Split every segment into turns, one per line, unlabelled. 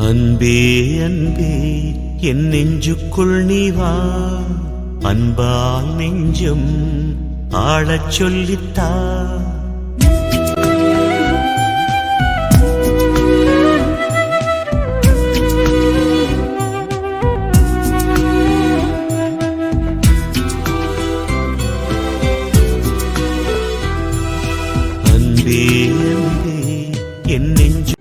அன்பே அன்பே என் நெஞ்சுக்குள் நீ வா, அன்பால் நெஞ்சம் ஆளச் சொல்லித்தா. அன்பே அன்பே என் நெஞ்சு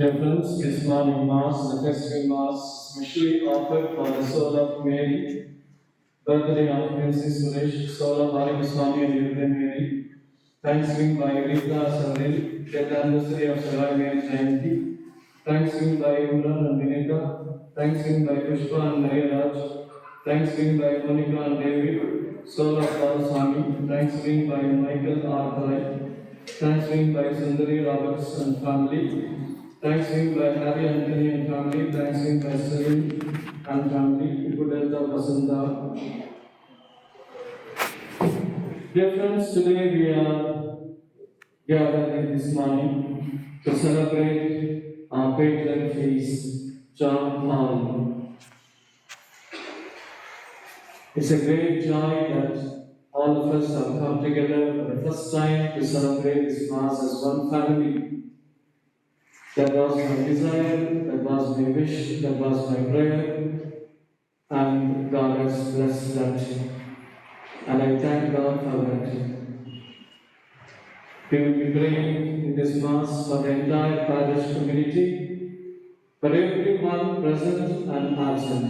Dear friends, this morning Mass, the festival Mass, specially offered for the soul of Mary, birthday of Princess Suresh, soul of Hari Goswami and Virgin Mary, Thanksgiving by Rita Saril, death anniversary of Sarai Mary Jayanti, Thanksgiving by Imran and Vinita, Thanksgiving by Pushpa and Maria Raj, Thanksgiving by Monica and David, soul of Swami, Thanksgiving by Michael R. Thalai, Thanksgiving by Sundari Roberts and family, Thanksgiving by Harry Anthony and family, Thanksgiving by Salim and family, good health of Vasanta. Dear friends, today we are gathered this morning to celebrate our patron feast, John Paul. It's a great joy that all of us have come together for the first time to celebrate this Mass as one family. That was my desire, that was my wish, that was my prayer, and God has blessed that. And I thank God for that. We will be praying in this Mass for the entire parish community, for everyone present and absent.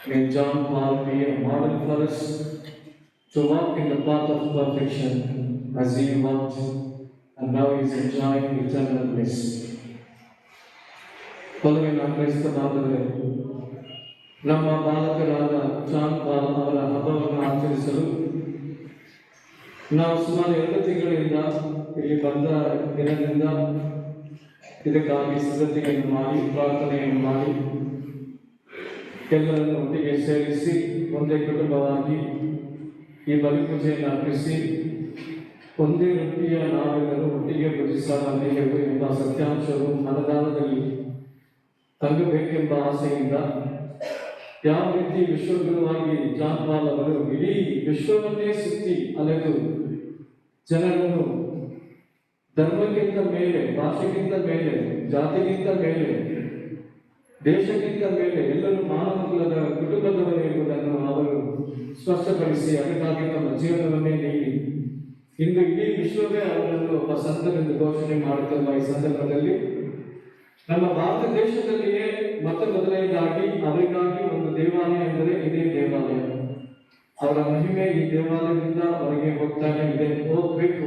May John Paul be a model for us to walk in the path of perfection as he walked and now he is enjoying eternal bliss. Following our Christ Father, ನಮ್ಮ ಬಾಲಕರಾದ John Pal ಅವರ ಹಬ್ಬವನ್ನು ಆಚರಿಸಲು ನಾವು ಸುಮಾರು 2 ತಿಂಗಳಿಂದ ಇಲ್ಲಿ ಬಂದ ದಿನದಿಂದ ಇದಕ್ಕಾಗಿ ಸಿದ್ಧತೆಯನ್ನು ಮಾಡಿ ಪ್ರಾರ್ಥನೆಯನ್ನು ಮಾಡಿ ಎಲ್ಲರನ್ನು ಒಟ್ಟಿಗೆ ಸೇರಿಸಿ ಒಂದೇ ಕುಟುಂಬವಾಗಿ ಈ ಬಲಿಪೂಜೆಯನ್ನು ಅರ್ಪಿಸಿ ಒಂದೇ ರೊಟ್ಟಿಯ ನಾವೆಲ್ಲರೂ ಒಟ್ಟಿಗೆ ಭುಜಿಸಲಾಗಬೇಕು ಎಂಬ ಸತ್ಯಾಂಶವು ಮನದಾಳದಲ್ಲಿ ತಂಗಬೇಕೆಂಬ ಆಸೆಯಿಂದ ಯಾವ ರೀತಿ ವಿಶ್ವಗುರುವಾಗಿ ಜಾನ್ ಪಾಲ್ ಅವರು ಇಡೀ ವಿಶ್ವವನ್ನೇ ಸುತ್ತಿ ಅಲೆದು ಜನರನ್ನು ಧರ್ಮಕ್ಕಿಂತ ಮೇಲೆ, ಭಾಷೆಗಿಂತ ಮೇಲೆ, ಜಾತಿಗಿಂತ ಮೇಲೆ, ದೇಶಕ್ಕಿಂತ ಮೇಲೆ ಎಲ್ಲರೂ ಮಾನವ ಕುಲದ ಕುಟುಂಬದವರು ಎಂಬುದನ್ನು ಅವರು ಸ್ಪಷ್ಟಪಡಿಸಿ ಅದಕ್ಕಾಗಿ ತಮ್ಮ ಜೀವನವನ್ನೇ ನೀಡಿ ಇಂದು ಇಡೀ ವಿಶ್ವವೇ ಅವರನ್ನು ಒಬ್ಬ ಸಂತರೆಂದು ಘೋಷಣೆ ಮಾಡುತ್ತಿರುವ ಈ ಸಂದರ್ಭದಲ್ಲಿ ನಮ್ಮ ಭಾರತ ದೇಶದಲ್ಲಿಯೇ ಮತ್ತೆ ಮೊದಲನೇದಾಗಿ ಅವರಿಗಾಗಿ ಒಂದು ದೇವಾಲಯ ಎಂದರೆ ಇದೇ ದೇವಾಲಯ. ಅವರ ಮಹಿಮೆ ಈ ದೇವಾಲಯದಿಂದ ಅವರಿಗೆ ಹೋಗ್ತಾನೆ ಇದೆ, ಹೋಗ್ಬೇಕು.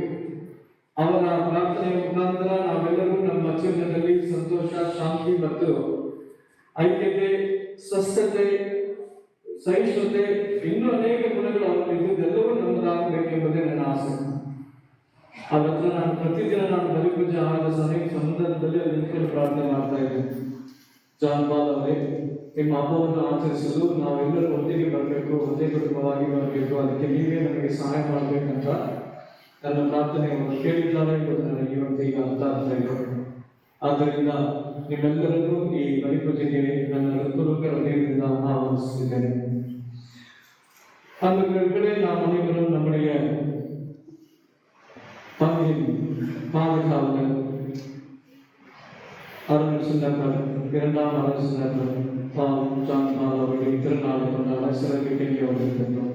ಅವರ ಪ್ರಾರ್ಥನೆಯ ಮುಖಾಂತರ ನಾವೆಲ್ಲರೂ ನಮ್ಮ ಜೀವನದಲ್ಲಿ ಸಂತೋಷ, ಶಾಂತಿ ಮತ್ತು ಐಕ್ಯತೆ, ಸ್ವಸ್ಥತೆ, ಸಹಿಷ್ಣುತೆ, ಇನ್ನೂ ಅನೇಕ ಗುಣಗಳು ಅವರಲ್ಲಿ ಇದ್ದುದೆಲ್ಲವೂ ನಮ್ಮದಾಗಬೇಕೆಂಬುದೇ ನನ್ನ ಆಸೆ. ಅವರ ಹತ್ರ ನಾನು ಪ್ರತಿದಿನ ಬಲಿಪೂಜೆ ಆದ ಸಂದರ್ಭದಲ್ಲಿ ನಿಂತ್ಕೊಂಡು ಪ್ರಾರ್ಥನೆ ಮಾಡ್ತಾ ಇದ್ದೆ. ಜಾನ್ ಪಾಲ್ ಅವರೇ, ನಿಮ್ಮ ಹಬ್ಬವನ್ನು ಆಚರಿಸಲು ನಾವೆಲ್ಲರೂ ಒಟ್ಟಿಗೆ ಬರಬೇಕು, ಒಂದೇ ಕುಟುಂಬವಾಗಿ ಬರಬೇಕು, ಅದಕ್ಕೆ ನೀವೇ ನಮಗೆ ಸಹಾಯ ಮಾಡಬೇಕಂತ ನನ್ನ ಪ್ರಾರ್ಥನೆಯನ್ನು ಕೇಳಿದ್ದಾರೆ ಎಂಬುದು ನನಗೆ ಇವತ್ತು ಈಗ ಅರ್ಥ ಆಗ್ತಾ ಇದೆ. ಆದ್ದರಿಂದ ನಿಮ್ಮೆಲ್ಲರನ್ನೂ ಈ ಬಲಿಪೂಜೆಗೆ ನನ್ನ ಹೃತ್ಪೂರ್ವಕ ಹೃದಯದಿಂದ ಆಹ್ವಾನಿಸುತ್ತಿದ್ದೇನೆ. அந்த கಡೆ நாம் அனைவரும் நம்முடைய பங்கின் பாதுகாவலர் அருள் சுந்தர், இரண்டாம் அருள் சுந்தர் பால் ஜான் பால் அவர்களின் திருநாளை கொண்டாட சிறப்பு கேள்வி வந்திருக்கின்றோம்.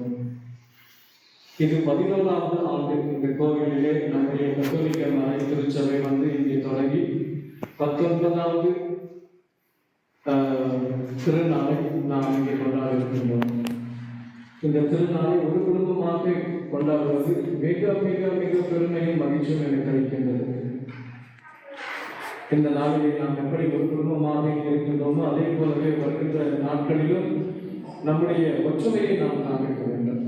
இது 11வது ஆண்டு இந்த கோவிலிலே நம்முடைய கத்தோலிக்க மறை திருச்சபை இங்கே தொடங்கி 19வது திருநாளை நாம் இங்கே கொண்டாட இருக்கின்றோம். இந்த திருநாளை ஒரு குடும்பமாக கொண்டாடுவது மிக மிக மிக பெருமையும் மகிழ்ச்சியும் எனக்கு அளிக்கின்றது. இந்த நாளிலே நாம் எப்படி ஒரு குடும்பமாக இருக்கின்றோமோ அதே போலவே வருகின்ற நாட்களிலும் நம்முடைய ஒற்றுமையை நாம் காண்பிக்க வேண்டும்.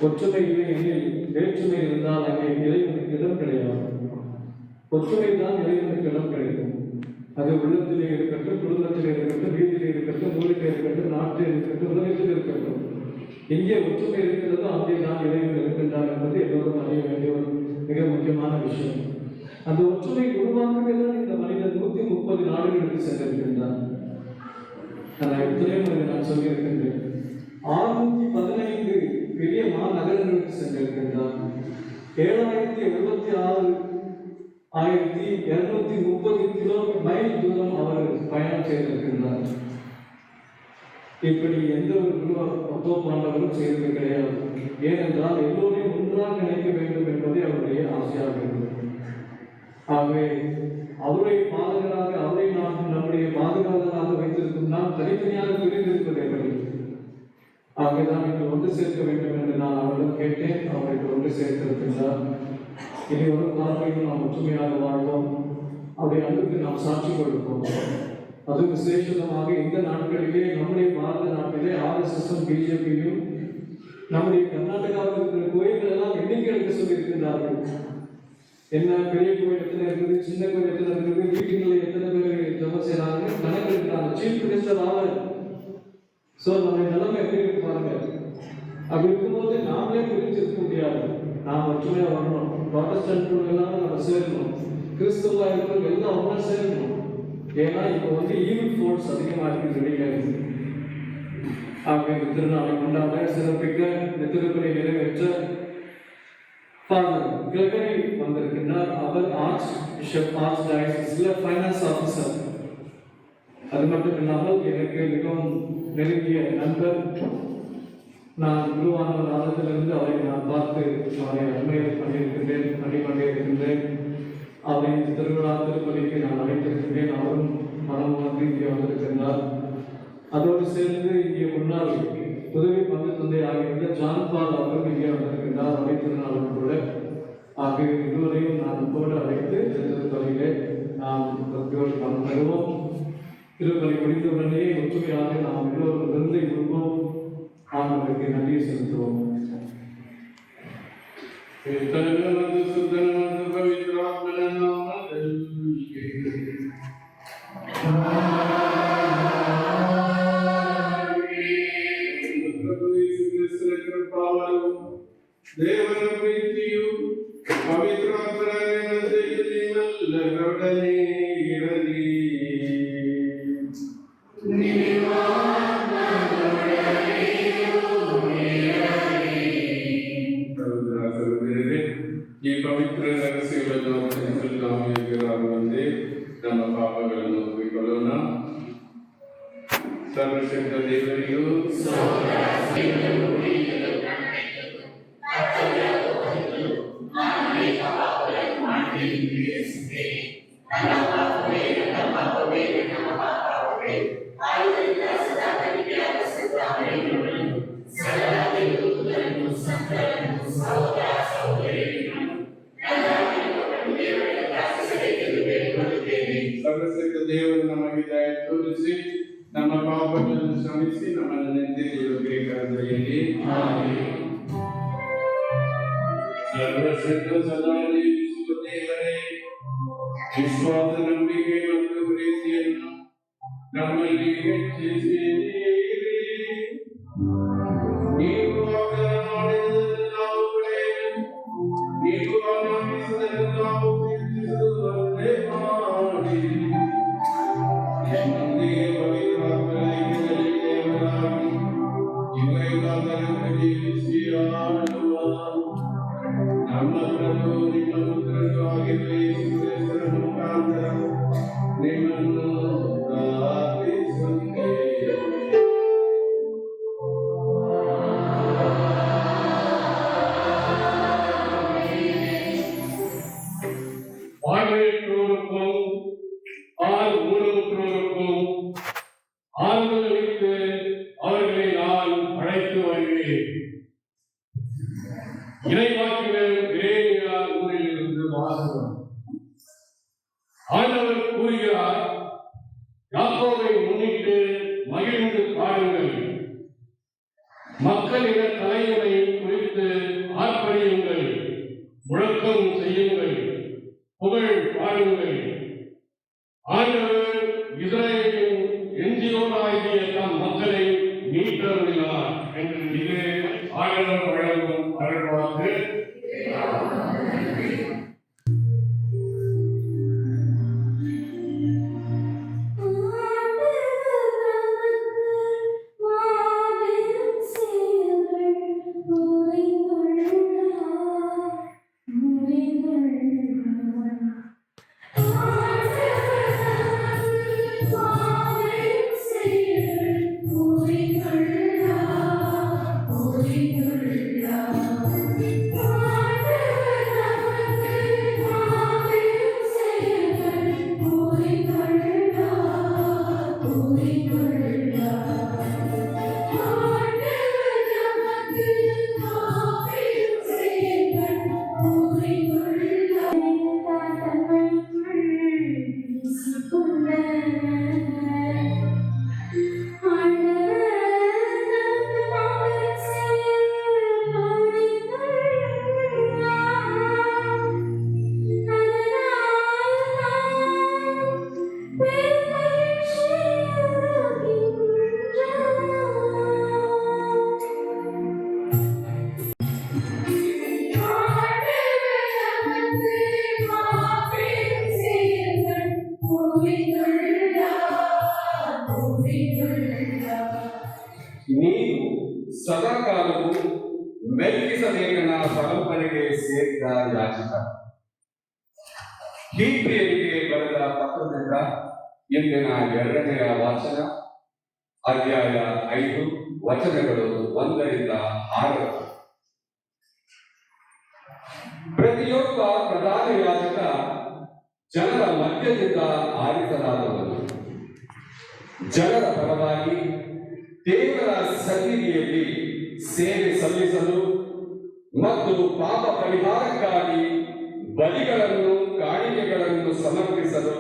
ஒற்றுமை இல்லை எனில் வேற்றுமை இருந்தால் அங்கே இறைவனுக்கு இடம் கிடையாது. ஒற்றுமை தான் இறைவனுக்கு இடம் கிடைக்கும். அது உள்ளத்திலே இருக்கட்டும், குடும்பத்திலே இருக்கட்டும், வீட்டிலே இருக்கட்டும், ஊரிலே இருக்கட்டும், நாட்டில் இருக்கட்டும், உலகத்தில் இருக்கட்டும், எங்கே ஒற்றுமை இருக்கிறதோ அங்கே தான் இறைவன் இருக்கின்றார் என்பது எல்லோரும் அறிய வேண்டிய ஒரு மிக முக்கியமான விஷயம். அந்த ஒற்றுமை உருவாக்கவே தான் இந்த மனிதர் 130 நாடுகளுக்கு சென்றிருக்கின்றார். நான் எத்தனையோ முறை நான் சொல்லியிருக்கின்றேன். 615 பெரிய மாநகரங்களுக்கு சென்றிருக்கின்றார். 7066,230 மைல் தூரம் அவர் பயணம் செய்திருக்கின்றார். இப்படி எந்த ஒரு குரு அப்போப்பாண்டவரும் செய்தது கிடையாது. ஏனென்றால் எல்லோரையும் ஒன்றாக நினைக்க வேண்டும் என்பதே அவருடைய ஆசையாக இருந்தது. ஆகவே அவரை பாதகராக, அவரை நாம் நம்முடைய பாதுகாவலராக வைத்திருக்கும் நாம் தனித்தனியாக பிரிந்திருப்பது எப்படி? ஆகவேதான் இன்று ஒன்று சேர்க்க வேண்டும் என்று நான் அவரிடம் கேட்டேன். அவருக்கு ஒன்று சேர்த்திருக்கின்றார். இனி ஒரு காலங்களிலும் நாம் ஒற்றுமையாக வாழ்வோம். அவருடைய அன்புக்கு நாம் சாட்சி கொடுப்போம். அது விசேஷமாக இந்த நாட்களிலே நம்முடைய பாரத நாட்டிலே RSSம் BJPயும் நம்முடைய கர்நாடகாவில் இருக்கிற கோயில்கள் எல்லாம் எண்ணிக்கை எடுக்க சொல்லியிருக்கின்றார்கள். என்ன பெரிய கோயில் எத்தனை இருக்குது, சின்ன கோயில் எத்தனை இருக்குது, வீட்டுகளில் எத்தனை பேர் ஜபம் செய்யறாங்க கணக்கு இருக்கிறாங்க. சீஃப் மினிஸ்டர் ஆவர். ஸோ நம்ம நிலைமை எப்படி இருக்கு பாருங்க. அப்படி இருக்கும்போது நாமளே பிரிஞ்சிருக்க முடியாது. நாம் ஒற்றுமையாக வரணும். ப்ராட்டஸ்டன்ட் எல்லாம் நம்ம சேரணும். கிறிஸ்துவா இருக்கிறவங்க எல்லாம் ஒன்றா சேரணும். ஏன்னா இப்போ ஈவில் ஃபோர்ஸ் அதிகமாக இருக்குது வெளியில இருக்கு. ஆகவே இந்த திருநாளை கொண்டாட சிறப்பிக்க இந்த திருப்பலி நிறைவேற்ற ஃபாதர் கிரெகரி வந்திருக்கின்றார். அவர் ஆர்ச் பிஷப் ஆர்ச் டயசிஸ்ல ஃபைனான்ஸ் ஆஃபீஸர். அது மட்டும் இல்லாமல் எனக்கு மிகவும் நெருங்கிய நண்பர். நான் குருவான காலத்திலிருந்து அவரை நான் பார்த்து அவரை அண்மையை பண்ணிக்கொண்டிருக்கின்றேன். அவரை இந்த திருவிழா திருப்பலிக்கு நான் அழைத்திருக்கின்றேன். அவரும் மனம் இங்கே வந்திருக்கின்றார். அதோடு சேர்ந்து இங்கே முன்னாள் உதவி பங்கு தந்தை ஆகியிருந்த ஜான் பால் அவரும் இங்கே வந்திருக்கின்றார். அவரை திருநாளும் கூட. ஆகிய இருவரையும் நான் அன்போடு அழைத்து திருப்பலியிலே நாம் பங்கு தருவோம். திருப்பலி முடிந்தவுடனே ஒற்றுமையாக நாம் எல்லோரும் விருந்தை கொடுப்போம். ஆண்டவருக்கு நன்றி செலுத்துவோம்.
Prabu Yesu Kristu, ದೇವರ ಪ್ರೀತಿಯು ಪವಿತ್ರಾತ್ಮರ ನಿಮ್ಮೆಲ್ಲರೊಡನೆ ಇರಲಿ. ಸಹೋದರರೇ, ಈ ಪವಿತ್ರ ರಹಸ್ಯಗಳನ್ನು ಆಚರಿಸಲು ನಾವು ಯೋಗ್ಯರಾಗುವಂತೆ ನಮ್ಮ ಪಾಪಗಳನ್ನು ಒಪ್ಪಿಕೊಳ್ಳೋಣ. ಸರ್ವಶಕ್ತ ದೇವರಿಗೂ ಸರ್ವಶಕ್ತ ದೇವರು ನಮಗೆ ದಯ ತೋರಿಸಿ ನಮ್ಮ ಪಾಪಗಳನ್ನು ಕ್ಷಮಿಸಿ ನಮ್ಮನ್ನು ನೆನ್ನೆಯಲ್ಲಿ ಸರ್ವಶಕ್ತ ಸದಾ ಜೀವಿಸುವ ದೇವರೇ, ವಿಶ್ವಾಸ, ನಂಬಿಕೆ ಮತ್ತು ಪ್ರೀತಿಯನ್ನು ನಮ್ಮಲ್ಲಿ ಹೆಚ್ಚಿಸಿರಿ. ನೀವು ವಾಗ್ದಾನ ಮಾಡಿದ್ದನ್ನು ನಾವು ಪಡೆಯಲು, ನೀವು ಆನಂದಿಸಿದ್ದನ್ನು ನಾವು ಪ್ರೀತಿಸುವಂತೆ ಮಾಡಿ. ನಮ್ಮೊಂದಿಗೆ ಪವಿತ್ರಾತ್ಮರ ಐಕ್ಯದಲ್ಲಿ ದೇವರಾಗಿ ಯುಗಯುಗಾಂತರದಲ್ಲಿ ಜೀವಿಸಿ ಆಳುವ ನಮ್ಮ ಪ್ರಭು ನಿಮ್ಮ ಪುತ್ರನು ಆಗಿರುವ ಯೇಸು ಕ್ರಿಸ್ತರ ಮುಖಾಂತರ ನಿಮ್ಮನ್ನು ಪ್ರಾರ್ಥಿಸುತ್ತೇವೆ.
பார்வையற்றோருக்கும் ஊனமுற்றோருக்கும் ஆறுதலளித்து அவர்களை நான் அழைத்து வருகிறேன். இறைவாக்கினர் எரேமியா நூலிலிருந்து வாசகம். ஆண்டவர் கூறுகிறார், யாக்கோபை முன்னிட்டு மகிழ்ந்து பாடுங்கள், மக்களின தலைவரை குறித்து ஆர்ப்பரியுங்கள், முழக்கம் செய்யுங்கள், புகழ் பாடுங்கள். ஆண்டவர் இஸ்ரவேலின் எஞ்சியோராகிய தம் மக்களை மீட்டருளினார் என்று இது ஆண்டவர் வழங்கும் அருள்வாக்கு.
ನೀನು ಸದಾಕಾಲವು ಮೆಲ್ಕಿಸದೇಕನ ಪರಂಪರೆಗೆ ಸೇರಿದ ಯಾಜಕ. ಹೀಬ್ರಿಯರಿಗೆ ಬರೆದ ಪತ್ರದಿಂದ ಇಂದಿನ 2ನೇ ವಾಚನ, ಅಧ್ಯಾಯ 5, ವಚನಗಳು 1ರಿಂದ 6. ಪ್ರತಿಯೊಬ್ಬ ಪ್ರಧಾನ ಯಾಜಕ ಜನರ ಮಧ್ಯದಿಂದ ಆರಿಸಲಾದವನು. ಜನರ ಪರವಾಗಿ ದೇವರ ಸನ್ನಿಧಿಯಲ್ಲಿ ಸೇವೆ ಸಲ್ಲಿಸಲು ಮತ್ತು ಪಾಪ ಪರಿಹಾರಕ್ಕಾಗಿ ಬಲಿಗಳನ್ನು, ಕಾಣಿಕೆಗಳನ್ನು ಸಮರ್ಪಿಸಲು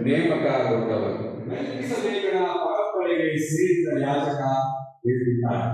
ನೇಮಕಗೊಂಡವರು. ಮೆಲ್ಕಿಸದೇಕನ ಪರಂಪರೆಗೆ ಸೇರಿದ ಯಾಜಕ ಇರುತ್ತಾರೆ.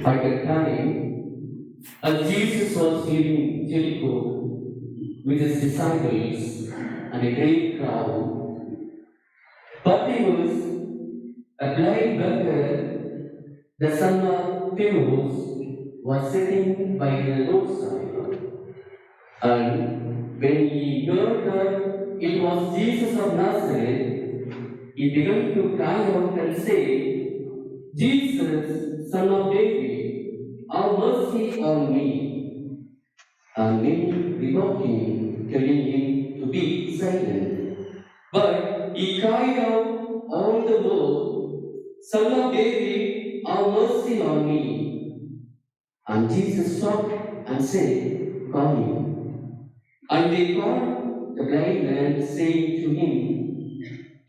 At that time, as Jesus was leaving Jericho with his disciples and a great crowd, Bartimaeus, a blind beggar, the son of Timaeus, was sitting by the roadside. And when he heard that it was Jesus of Nazareth, he began to cry out and say, Jesus, son of David, have mercy on me. And many rebuked him, telling him to be silent. But he cried out all the more, Son of David, have mercy on me. And Jesus stopped and said, call him. And they called the blind man, saying to him,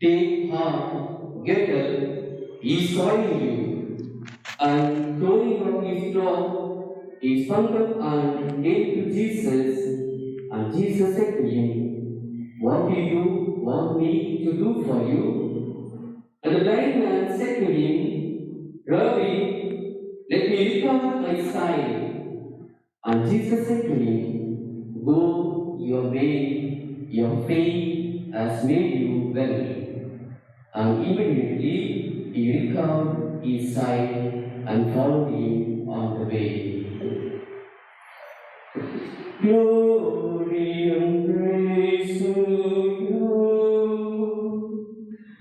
take heart, get up, he is calling you. And throwing off his cloak, he sprung up and came to Jesus. And Jesus said to him, what do you want me to do for you? And the blind man said to him, Rabbi, let me recover my sight. And Jesus said to him, go your way, your faith has made you well. And immediately he recovered his sight and followed him on the way. Glory and praise to you,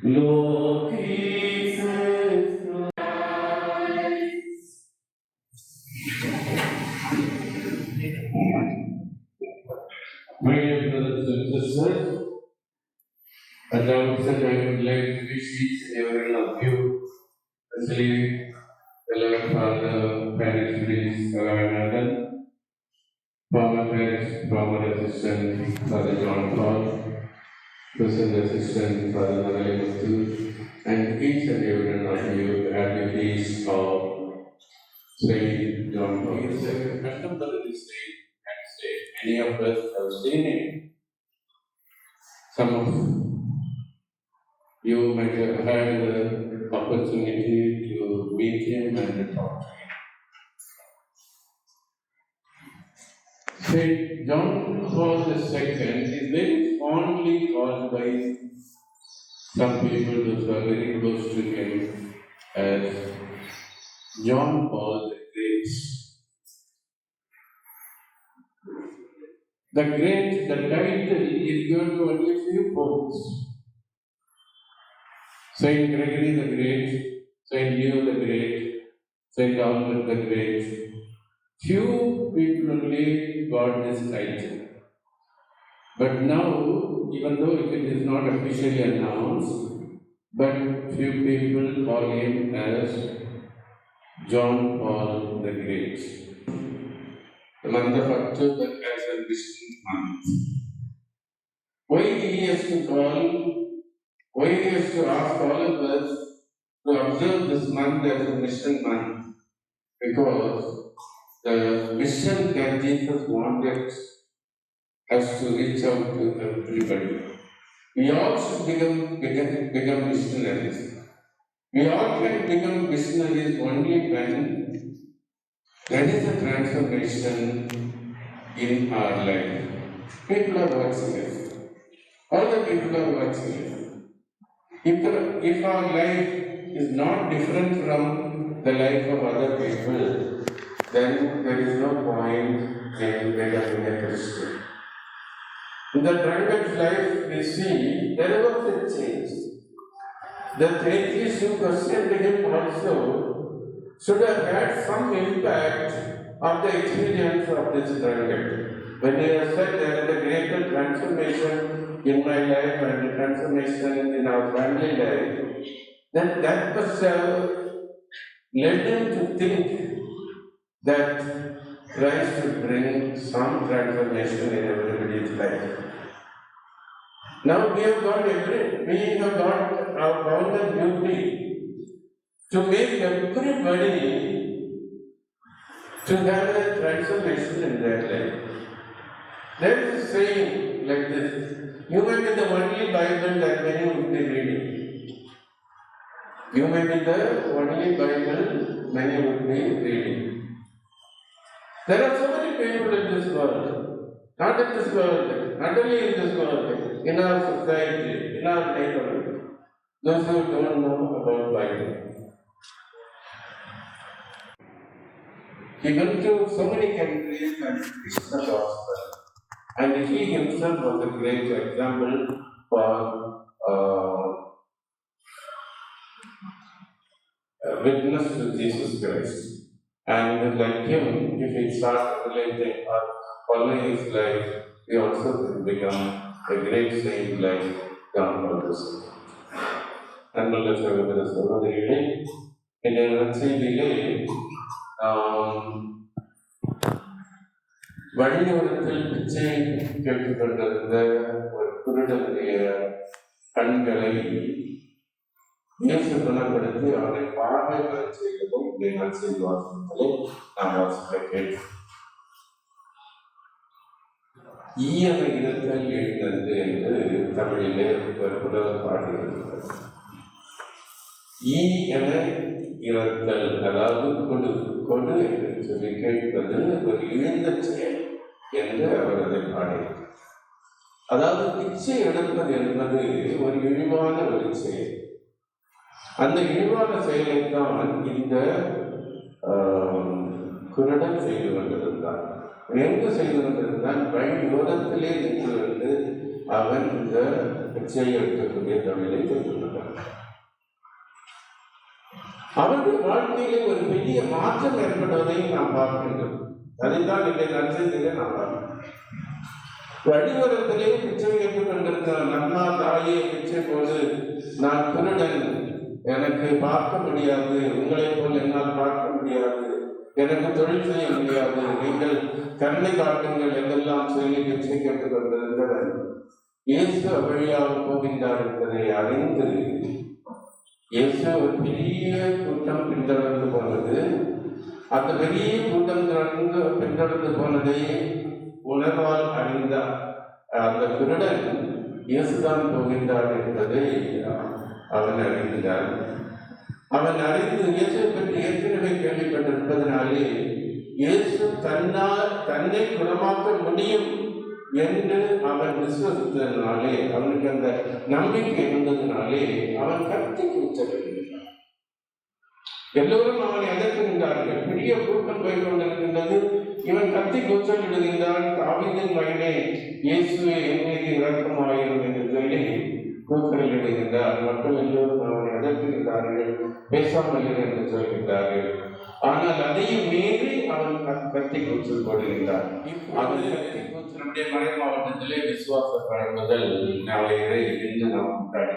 Lord Jesus Christ.
My dear brothers and sisters, at the outset I would like to wish each and every one of you, especially the Lord Father, Parish Priest, Saranathan, former assistant Father John Paul, present assistant Father Narayan, and each and every one of you have the feast of Saint John Paul. He is a custom for this day and state. Many of us have seen him. Some of you might have had the opportunity to meet him and talk to him. Saint John Paul II is very fondly called by some people who are very close to him as John Paul the Great. The title is given to only few popes. Saint Gregory the Great, Saint Leo the Great, Saint Albert the Great. Few people only got this title. But now, even though it is not officially announced, but few people call him as John Paul the Great. The month of October as a Christian month. Why he has to ask all of us to observe this month as a mission month? Because the mission that Jesus wanted us to reach out to everybody. We all should become missionaries. We all can become missionaries only when there is a transformation in our life. People are watching us. All the people are watching us. If our life is not different from the life of other people, then there is no point in becoming a Christian. In the drunkard's life, we see there was a change. The atheists who questioned him also should have had some impact on the experience of this drunkard. When he has said there is a greater transformation in my life and a transformation in our family life, then that must have led him to think that Christ will bring some transformation in everybody's life. Now we have got our bounded beauty. to make everybody to have a transformation in their life. There is a saying like this: you may be the only Bible that many would be reading. You may be the only Bible many would be reading. There are so many people in this world, not in this world, not only in this world, in our society, in our neighborhood, those who don't know about Bible. He went to so many countries and preached the gospel. And he himself was a great example for witness to Jesus Christ. And like him, if we start relating or following his life, we also can become a great saint like John Paul II. அன்புள்ள சகோதர சகோதரிகளே, இந்த நற்செய்தியிலே வழியோரத்தில் பிச்சை கேட்டுக் கொண்டிருந்த ஒரு குருடனுடைய கண்களை இயேசு குணப்படுத்தி அவனை பார்வை பெற செய்வதும் இந்த நற்செய்தி வாசகத்திலே நாம் வாசிக்க கேட்டோம். ஈயன இடத்தில் எழுந்தது என்று தமிழிலே ஒரு புலவர் பாடியிருக்கிறார். ஈ என இறத்தல், அதாவது கொடு கொடு என்று சொல்லி கேட்பது ஒரு இழிந்த செயல் என்று அவர் அதை பாடினார். அதாவது பிச்சை எடுப்பது என்பது ஒரு இழிவான ஒரு செயல். அந்த இழிவான செயலைத்தான் இந்த குருடன் செய்து கொண்டிருந்தார். எங்கு செய்து கொண்டிருந்தான்? வழியோரத்திலே நின்று வந்து அவன் இந்த பிச்சையை எடுக்கக்கூடிய தொழிலை செய்து கொண்டான். அவருடைய வாழ்க்கையிலே ஒரு பெரிய மாற்றம் ஏற்படுவதை நாம் பார்க்கின்றோம். அதைத்தான் இன்றைய நற்செய்தியிலே நாம் பார்க்கிறோம். வழியோரத்திலே பிச்சை கேட்டுக் கொண்டிருக்கிற நம்மா தாயே பிச்சை போது, நான் குருடன், எனக்கு பார்க்க முடியாது, உங்களைப் போல் என்னால் பார்க்க முடியாது, எனக்கு தொழில் செய்ய முடியாது, நீங்கள் கண்ணை காட்டுங்கள் என்றெல்லாம் சொல்லி பிச்சை கேட்டுக் கொண்டிருந்தவர் இயேசு வழியாக போகின்றார் என்பதை அறிந்து இயேசு ஒரு பெரிய கூட்டம் பின்தொடர்ந்து போனது. அந்த பெரிய கூட்டம் பின்தொடர்ந்து போனதை உணர்வால் அறிந்த அந்த குருடன் இயேசுதான் போகின்றார் என்பதை அவன் அறிந்தார். அவன் அறிந்து இயேசு பற்றி ஏற்கனவே கேள்விப்பட்டிருப்பதனாலே இயேசு தன்னை குணமாக்க முடியும் என்று அவன் விசுவசித்ததினாலே, அவனுக்கு அந்த நம்பிக்கை இருந்ததினாலே அவன் கத்தி கூச்சலிடுகிறான். எல்லோரும் அவனை எதிர்க்கின்றார்கள். பெரிய கூட்டம் போய் கொண்டிருக்கின்றது. இவன் கத்தி கூச்சலிடுகின்றான். தாவீதின் மகனே இயேசுவே, என் மீது இரக்கமாயிரும் என்று சொல்லி கூச்சலிடுகின்றார். மக்கள் எல்லோரும் அவனை எதிர்க்கின்றார்கள், பேசாமல் என்று சொல்கின்றார்கள். ஆனால் அதையும் மீறி அவன் கத்தி கூச்சல் போடுகின்றார். அவன் கத்தி கூச்சல் நம்முடைய மறை மாவட்டத்திலே விசுவாச பழங்குதல் நாளையரை இன்று நாம் கொண்டாடி,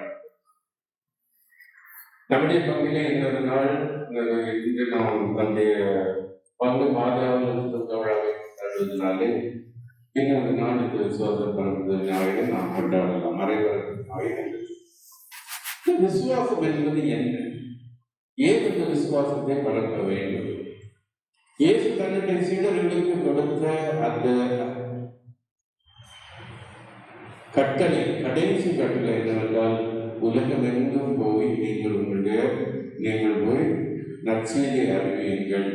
நம்முடைய பங்கிலே இன்னொரு நாள் இன்று நாம் நம்முடைய பங்கு மாதாவிலிருந்து தோழாவை கொண்டாடுவதனாலே இன்னொரு நாள் இந்த விசுவாச பழங்குதல் நாளையை நாம் கொண்டாடலாம். மறைவர்கள் நாளை விசுவாசம் என்பது என்ன? ஏன் இந்த விசுவாசத்தை வளர்க்க வேண்டும்? இயேசு தன்னுடைய சீடர்களுக்கு கொடுத்த அந்த கட்டளை, கடைசி கட்டளை என்னவென்றால், உலகம் எங்கும் போய் நீங்கள் போய் நற்செய்தியை அறிவியுங்கள்,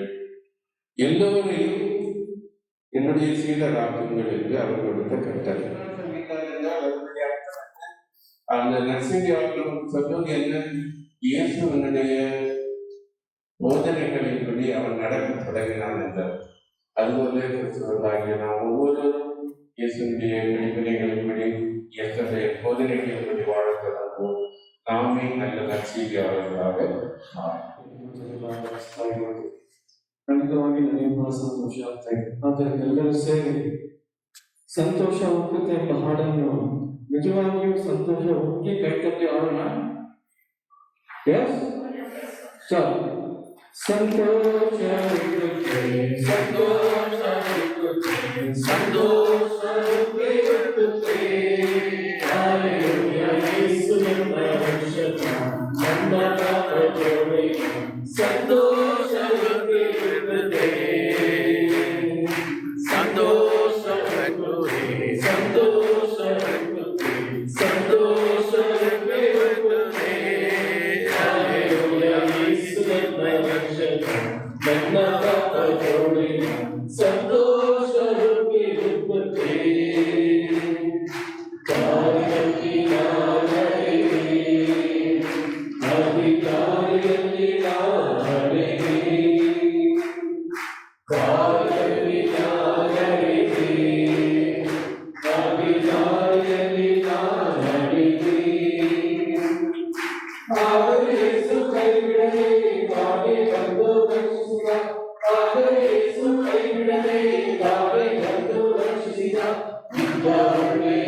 எல்லோரையும் என்னுடைய சீடராக்குங்கள் என்று அவர் கொடுத்த கட்டளை. அந்த நற்செய்தி ஆக்கணும் சொல்வது என்ன? இயேசுவனுடைய போதனைகளின்படி அவன் நடக்க தொடங்கினான் என்றார். அதுபோல கிறிஸ்தவர்களாகிய நாம் ஒவ்வொருவரும் இயேசுடைய படிப்பினைகளின்படி, இயேசுடைய போதனைகளின்படி வாழ தொடங்குவோம். நாமே நல்ல நற்செய்தியாளர்களாக
ಖಂಡಿತವಾಗಿ ನನಗೆ ಬಹಳ ಸಂತೋಷ ಆಗ್ತಾ ಇದೆ. ಆದ್ದರಿಂದ ಎಲ್ಲರೂ ಸೇರಿ ಸಂತೋಷ ಒಕ್ಕತೆ ಎಂಬ ಹಾಡನ್ನು ನಿಜವಾಗಿಯೂ ಸಂತೋಷ ಒಕ್ಕಿ ಕೈತಟ್ಟಿ ಆಡೋಣ. ಸಂತೋಷ ಸಂತೋಷ ಸಂತೋಷವಿರುತ್ತದೆ ಸಂತೋಷವಿರುತ್ತದೆ ಸಂತೋಷವಿರುತ್ತದೆ ಸಂತೋಷವಿರುತ್ತದೆ ಹಲ್ಲೆಲೂಯಾ ಯೇಸು ನನ್ನ ರಕ್ಷಕ ನನ್ನ ಪಾಪದೊಡೆ ಸಂತೋಷವಿರುತ್ತದೆ ಕಾರ್ಯದಲ್ಲಿ ನಾನಡೆಗೆ ಅಧಿಕಾರಿಯಲ್ಲಿ ನಾನಡೆಗೆ ಕಾರ್ಯದಲ್ಲಿ ನಾನಡೆಗೆ ಅಧಿಕಾರಿಯಲ್ಲಿ ನಾನಡೆಗೆ ಆದರೆ ಯೇಸು ಕೈಬಿಡದೆ ಕಾಡಿ ಬಂದು ರಕ್ಷಿಸಿದ ಆದರೆ ಯೇಸು ಕೈಬಿಡದೆ ಕಾಡಿ ಬಂದು ರಕ್ಷಿಸಿದ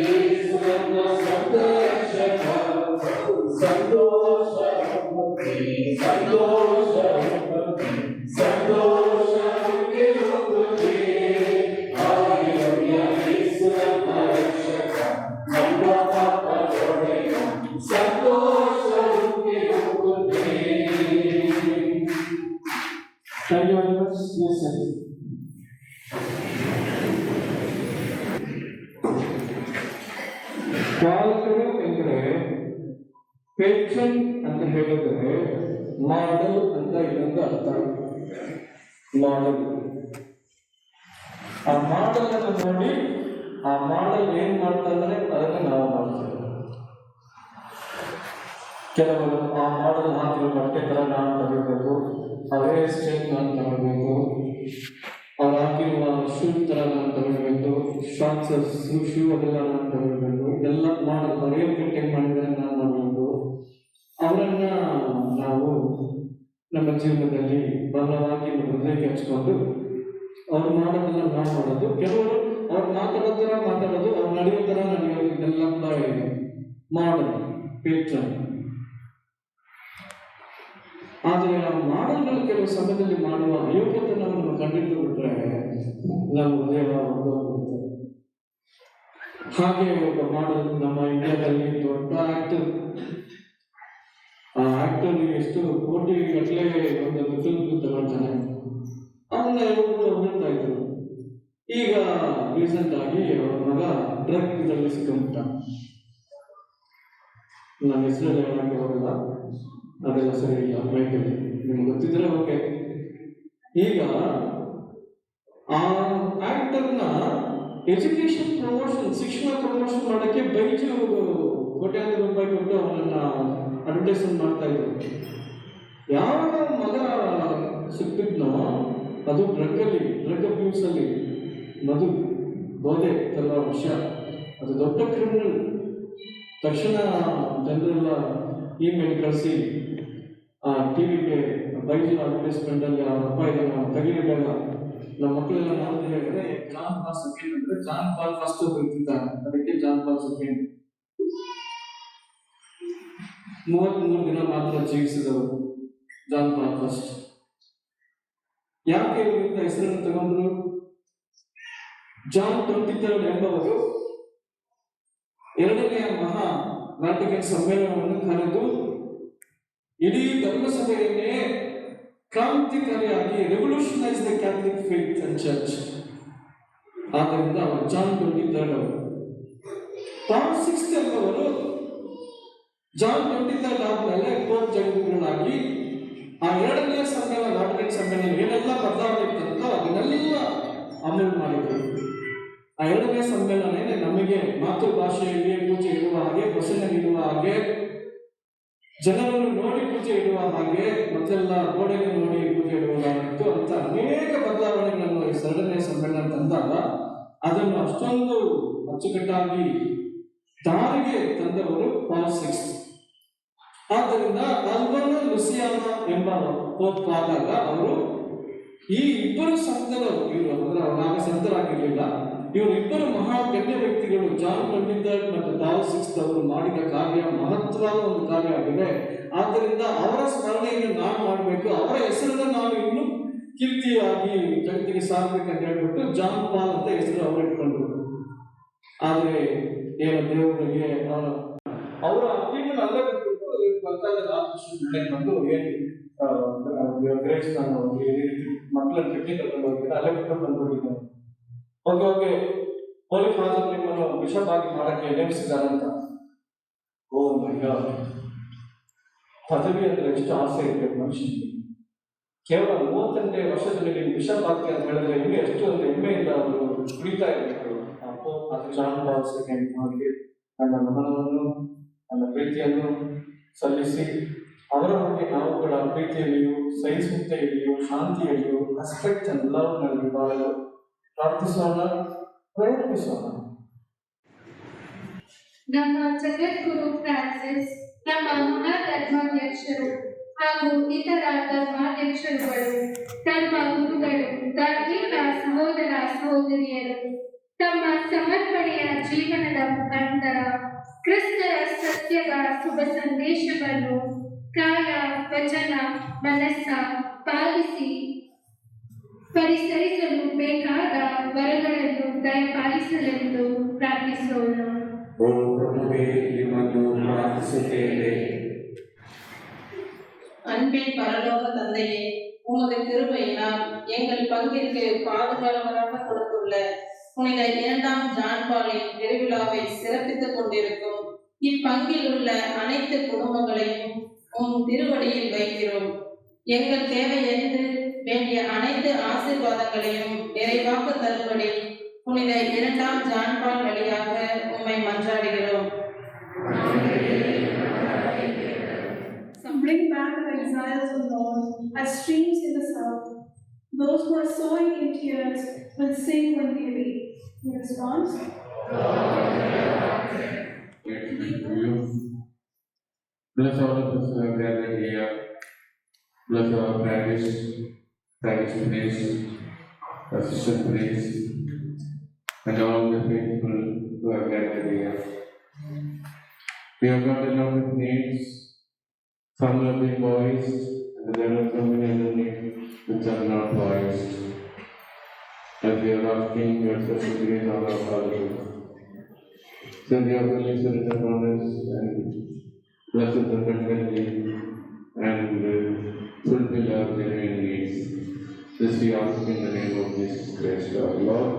ಯೇಸು ನನ್ನ ಸ್ವಂತ ರಕ್ಷಕ ಸಂತೋಷ ಸಂತೋಷ ಸಂತೋಷವಿರುತ್ತದೆ ಹಲ್ಲೆಲೂಯಾ ಯೇಸು ನನ್ನ ರಕ್ಷಕ ನನ್ನ ಪಾಪದೊಡೆಯ ಸಂತೋಷವಿರುತ್ತದೆ. Thank you very much. Yes, sir. ಪಾಲಕರು ಎಂದರೆ ಪೇಟ್ರನ್ ಅಂತ ಹೇಳಿದರೆ ಮಾಡೆಲ್ ಅಂತ ಇನ್ನೊಂದು ಅರ್ಥ. ಮಾಡೆಲ್, ಆ ಮಾಡೆಲ್ ಅನ್ನು ನೋಡಿ ಆ ಮಾಡೆಲ್ ಏನ್ ಮಾಡ್ತಂದ್ರೆ ಅದನ್ನ ನಾವು ಮಾಡ್ತೇವೆ. ಕೆಲವರು ಆ ಮಾಡೆಲ್ ಹಾಕಿರೋ ಬಟ್ಟೆ ತರ ನಾನು ತಗೋಬೇಕು, ಅವೇ ಸ್ಟೈಲ್ ನಾನು ತಗೋಬೇಕು, ಅವ್ರು ಹಾಕಿರುವ ಶೂ ತರ ನಾನು ತಗೋಬೇಕು, ಶಾರ್ಟ್ಸ್ ಶೂ ಅದೆಲ್ಲ ನಾನು ತಗೋಬೇಕು, ಇದೆಲ್ಲ ಮಾಡಲ್ ರಿಯಲ್ ಕಟ್ಟಿಂಗ್ ಮಾಡಿದ್ರೆ ನಾನು ಮಾಡಬೇಕು. ಅವರನ್ನ ನಾವು ನಮ್ಮ ಜೀವನದಲ್ಲಿ ಬಹಳವಾಗಿ ನಮ್ಮ ಹೃದಯಕ್ಕೆ ಹಚ್ಕೊಂಡು ಅವ್ರು ಮಾಡೋದನ್ನ ನಾವು ಮಾಡೋದು. ಕೆಲವರು ಅವ್ರು ಮಾತಾಡೋ ಥರ ಮಾತಾಡೋದು, ಅವ್ರು ನಡೆಯೋ ಥರ ನಡೆಯೋದು, ಇದೆಲ್ಲ ಕೂಡ ಇದೆ ಮಾಡಲ್ ಪೇಟ್ರನ್. ಆದರೆ ನಾವು ಮಾಡಲ್ಗಳು ಕೆಲವು ಸಮಯದಲ್ಲಿ ಮಾಡುವ ಅಯೋಗ್ಯತನವನ್ನು ಕಂಡಿದ್ದು ಬಿಟ್ರೆ ನಮ್ಮ ಹೃದಯ ಹೊರಟೋಗ್ಬಿಡುತ್ತೆ. ಹಾಗೆ ಒಬ್ಬ ಮಾಡಲ್ ನಮ್ಮ ಇಂಡಿಯಾದಲ್ಲಿ ದೊಡ್ಡ ಆಕ್ಟರ್, ಆ ಆಕ್ಟರ್ ಎಷ್ಟು ಕೋಟಿ ಗಟ್ಟಲೆ ಒಂದೊಂದು ಫಿಲ್ಮ್ ತಗೊಳ್ತಾನೆ, ಅವನ್ನ ಎಲ್ಲರೂ ಹೊರಡ್ತಾ ಇದ್ರು. ಈಗ ರೀಸೆಂಟ್ ಆಗಿ ಅವರ ಮಗ ಡ್ರಗ್ ಇದರಲ್ಲಿ ಸಿಕ್ಕಿಬಿಟ್ಟ. ನನ್ನ ಹೆಸರಲ್ಲಿ ಹೇಳಕ್ಕೆ ಹೋಗಲ್ಲ, ಅದೆಲ್ಲ ಸರಿ ಇಲ್ಲ ಮೈಕಲ್ಲಿ, ನಿಮ್ಗೆ ಗೊತ್ತಿದ್ರೆ ಓಕೆ. ಈಗ ಆ ಆಕ್ಟರ್ನ ಎಜುಕೇಶನ್ ಪ್ರಮೋಷನ್, ಶಿಕ್ಷಣ ಪ್ರಮೋಷನ್ ಮಾಡೋಕ್ಕೆ ಬೈಜು ಕೋಟ್ಯಾಂತರ ರೂಪಾಯಿ ಕೊಟ್ಟು ಅವನನ್ನ ಅಡ್ವರ್ಟೈಸ್ಮೆಂಟ್ ಮಾಡ್ತಾ ಇದ್ರು. ಯಾವ ಮಗ ಸಿಕ್ಕಿದ್ನೋ ಅದು ಡ್ರಗ್ ಅಬ್ಯೂಸ್ ಅಲ್ಲಿ, ಮಧು ಬೋಧೆ ತರುವ ವಿಷಯ, ಅದು ದೊಡ್ಡ ಕ್ರಿಮಿನಲ್. ತಕ್ಷಣ ಜನರೆಲ್ಲ ಇಮೇಲ್ ಕಳಿಸಿ ಆ ಟಿವಿಗೆ ಬೈಜಿನ ಅಡ್ವರ್ಟೈಸ್ಮೆಂಟ್ ಅಲ್ಲಿ ಆ ಅಪ್ಪ ಇದನ್ನ ತೆಗಿಲಿಲ್ಲ, ನಮ್ಮ ಮಕ್ಕಳೆಲ್ಲ ನಾವು ಹೇಳಿದ್ರೆ ಜಾನ್ ಪಾಲ್ ಸೆಕೆಂಡ್ ಅಂದ್ರೆ ಜಾನ್ ಪಾಲ್ ಫಸ್ಟ್ ಹೋಗ್ತಿದ್ದಾನೆ, ಅದಕ್ಕೆ ಜಾನ್ ಪಾಲ್ ಸೆಕೆಂಡ್. 33 ದಿನ ಮಾತ್ರ ಜೀವಿಸಿದವರು ಜಾನ್ ಪಾಲ್ ಫಸ್ಟ್. ಯಾಕೆ ಇವರಿಂದ ಹೆಸರನ್ನು ತಗೊಂಡ್ರು? ಜಾನ್ 23 ಎಂಬವರು ಎರಡನೆಯ ಮಹಾ ವ್ಯಾಟಿಕನ್ ಸಮ್ಮೇಳನವನ್ನು ಕರೆದು ಇಡೀ ಧರ್ಮಸಭೆಯನ್ನೇ ಕ್ರಾಂತಿಕಾರಿಯಾಗಿ revolutionise the Catholic faith and church. ಆದ್ದರಿಂದ ಅವರು ಜಾನ್ 23 ಅವರು. ಪಾಲ್ 6 ಎಂಬವರು ಜಾನ್ 23 ಆದ್ಮೇಲೆ ಪೋಪ್ ಜಗದ್ಗುರುಗಳಾಗಿ ಆ ಎರಡನೆಯ ಸಮ್ಮೇಳನ, ವ್ಯಾಟಿಕನ್ ಸಮ್ಮೇಳನ ಏನೆಲ್ಲ ಬದಲಾವಣೆ ಇತ್ತಂತೋ ಅದನ್ನೆಲ್ಲ ಅಮಲು ಮಾಡಿದರು. ಆ ಎರಡನೇ ಸಮ್ಮೇಳನ ನಮಗೆ ಮಾತೃಭಾಷೆಯಲ್ಲಿ ಪೂಜೆ ಇಡುವ ಹಾಗೆ, ಪ್ರಸನ್ನ ಇಡುವ ಹಾಗೆ, ಜನರನ್ನು ನೋಡಿ ಪೂಜೆ ಇಡುವ ಹಾಗೆ, ಮೊದಲೆಲ್ಲ ಗೋಡೆಗೆ ನೋಡಿ ಪೂಜೆ ಇಡುವುದಾಗಿತ್ತು ಅಂತ ಅನೇಕ ಬದಲಾವಣೆಗಳನ್ನು ಈ ಎರಡನೇ ಸಮ್ಮೇಳನ ತಂದಾಗ ಅದನ್ನು ಅಷ್ಟೊಂದು ಅಚ್ಚುಕಟ್ಟಾಗಿ ದಾರಿಗೆ ತಂದವರು ಪಾಲ್ 6. ಆದ್ದರಿಂದ ಆಲ್ಬರ್ಟೋ ಲುಸಿಯಾನ ಎಂಬ ಪೋಪ್ ಆದಾಗ ಅವರು ಈ ಇಬ್ಬರು ಸಂತರು, ಇವರು ಅಂದ್ರೆ ಅವರಾಗ ಸಂತರಾಗಿರ್ಲಿಲ್ಲ, ಇವರಿಬ್ಬರು ಮಹಾಗಣ್ಯ ವ್ಯಕ್ತಿಗಳು ಜಾನ್ 23 ಮತ್ತು ಪಾಲ್ 6 ಅವರು ಮಾಡಿದ ಕಾರ್ಯ ಮಹತ್ವದ ಒಂದು ಕಾರ್ಯ ಆಗಿದೆ. ಆದ್ದರಿಂದ ಅವರ ಸ್ಮರಣೆಯನ್ನು ನಾವು ಮಾಡಬೇಕು, ಅವರ ಹೆಸರನ್ನು ನಾವು ಇನ್ನೂ ಕೀರ್ತಿಯಾಗಿ ಜಗತ್ತಿಗೆ ಸಾರಬೇಕಂತ ಹೇಳ್ಬಿಟ್ಟು ಜಾನ್ ಪಾಲ್ ಅಂತ ಹೆಸರು ಅವರು ಇಟ್ಕೊಂಡ್ರು. ಆದರೆ ಏನು ದೇವರಿಗೆ ಅವರ ಅಭಿಮನ ಅಲ್ಲ ಬಿಟ್ಬಿಟ್ಟು ಗೊತ್ತಾದ ಆರ್ಟಿಸ್ಟ್ ಬಂದು ಹೇಳಿ ಗ್ರೇಸ್ ನಾನು ಈ ರೀತಿ ಮಕ್ಕಳನ್ನ ಪಿಕ್ನಿಕ್ ಕರ್ಕೊಂಡು ಹೋಗಿದ್ದೆ, ಅಲ್ಲೇ ಬಿಟ್ಟು ಬಂದ್ಬಿಟ್ಟಿದ್ದೆ. ಓಕೆ ಓಕೆ ಹೋಲಿ ಫಾದರ್ ನಿಮ್ಮನ್ನು ಬಿಷಪ್ ಆಗಿ ಮಾಡಕ್ಕೆ ನೇಮಿಸಿದಾರಂತ. ಓ ಮೈ ಗಾಡ್, ಪದವಿ ಅಂದ್ರೆ ಎಷ್ಟು ಆಸೆ ಇರಬೇಕು ಮನುಷ್ಯನಿಗೆ. ಕೇವಲ 38 ವರ್ಷದಲ್ಲಿ ನೀವು ಬಿಷಪ್ ಆಗ್ತೀವಿ ಅಂತ ಹೇಳಿದ್ರೆ ಇನ್ನೂ ಎಷ್ಟು ಒಂದು ಹೆಮ್ಮೆಯಿಂದ ಅವರು ಕುಡಿತಾ ಇರಬೇಕು. ಅಪ್ಪೋ ಅದು ಜಾನ್ ಪಾಲ್ ಸೆಕೆಂಡ್ ಅವರಿಗೆ ನನ್ನ ನಮನವನ್ನು ನನ್ನ ಪ್ರೀತಿಯನ್ನು ಸಲ್ಲಿಸಿ ಅವರ ಬಗ್ಗೆ ನಾವು ಕೂಡ ಪ್ರೀತಿಯಲ್ಲಿಯೂ ಸಹಿಷ್ಣುತೆಯಲ್ಲಿಯೂ ಶಾಂತಿಯಲ್ಲಿಯೂ ರೆಸ್ಪೆಕ್ಟ್ ಅಂಡ್ ಲವ್ ನಲ್ಲಿ ಬಾಳಲು ಪ್ರಾರ್ಥಿಸೋಣ, ಪ್ರಯತ್ನಿಸೋಣ.
ನಮ್ಮ ಜಗದ್ಗುರು ಫ್ರಾನ್ಸಿಸ್, ನಮ್ಮ ಮಹಾಧರ್ಮಾಧ್ಯಕ್ಷರು ಹಾಗೂ ಇತರ ಧರ್ಮಾಧ್ಯಕ್ಷರುಗಳು, ನಮ್ಮ ಗುರುಗಳು, ಧಾರ್ಮಿಕ ಸಹೋದರ ಸಹೋದರಿಯರು ತಮ್ಮ ಸಮರ್ಪಣೆಯ ಜೀವನದ ಮುಖಾಂತರ ಕ್ರಿಸ್ತರ ಸತ್ಯದ ಶುಭ ಸಂದೇಶವನ್ನು ಕಾಯ ವಚನ ಮನಸ್ಸ ಪಾಲಿಸಿ ಪರಿಸರಿಸಲು ಬೇಕಾದ ವರಗಳನ್ನು ದಯಪಾಲಿಸಲೆಂದು ಪ್ರಾರ್ಥಿಸೋಣ.
ಓ ಪ್ರಭುವೇ, ನಿಮ್ಮನ್ನು ಪ್ರಾರ್ಥಿಸುತ್ತೇವೆ.
அன்பின் பரலோக தந்தையே, உமது கிருபையினால் எங்கள் பங்கிற்கு பாதுகாவலராக கொடுத்துள்ள புனித 2ஆம் ஜான் பாலின் பெருவிழாவை சிறப்பித்துக் கொண்டிருக்கும் இப்பங்கில் உள்ள அனைத்து குடும்பங்களையும் உம் திருவடியில் வைக்கிறோம். எங்கள் தேவையறிந்து வேண்டிய அனைத்து ஆசீர்வாதங்களையும் நிறைவாக தரும்படி புனித 2ஆம் ஜான் பால் வழியாக உம்மை மன்றாடுகிறோம்.
Bring back the exiles, O Lord, as streams in the south. Those who are sowing in tears will sing when they reap. In response,
Bless all of us who have gathered here. Bless our parish priest, assistant priest, and all the faithful who have gathered here. We have got a lot of needs. Some have been voiced, and there are so many other needs which are not voiced. As we are asking your special grace on our fathers. Send your Holy Spirit upon us and bless us abundantly and fulfill our genuine needs. This we ask in the name of Jesus Christ our Lord.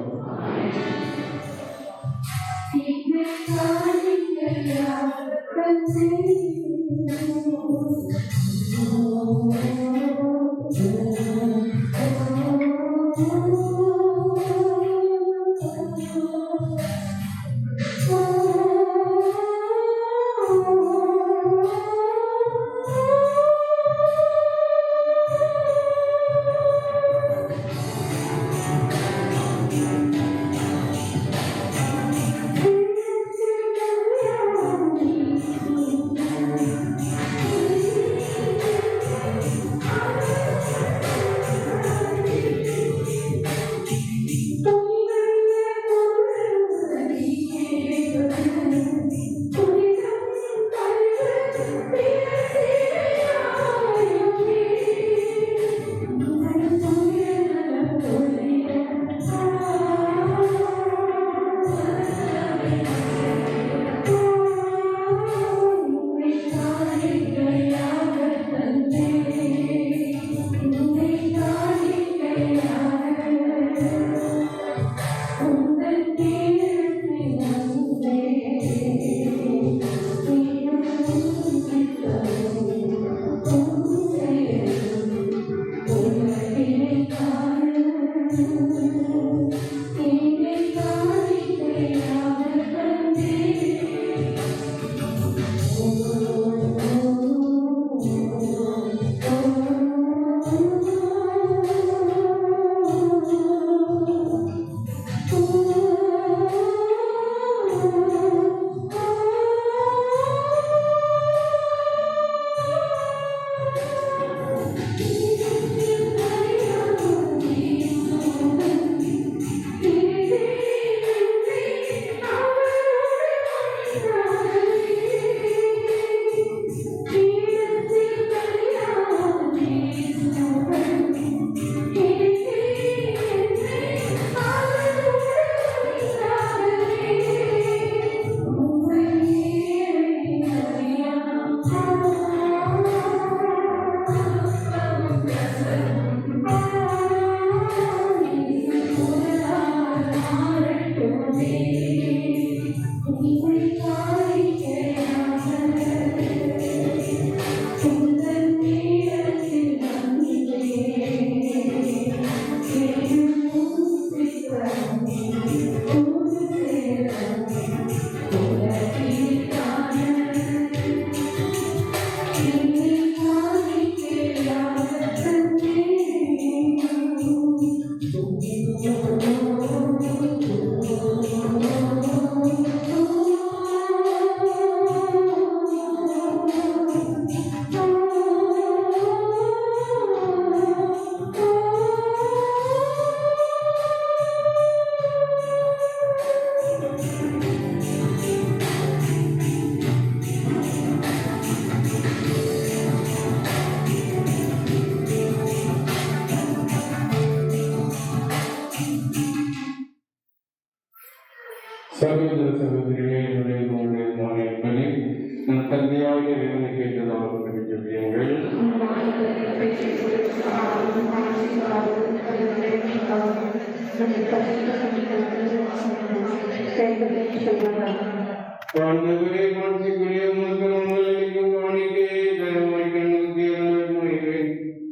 ஆண்டவரே மாட்சிக்குரிய மக்கள் உங்கள் அளிக்கும் காணிக்கையை தயவாய் கண்ணுக்கு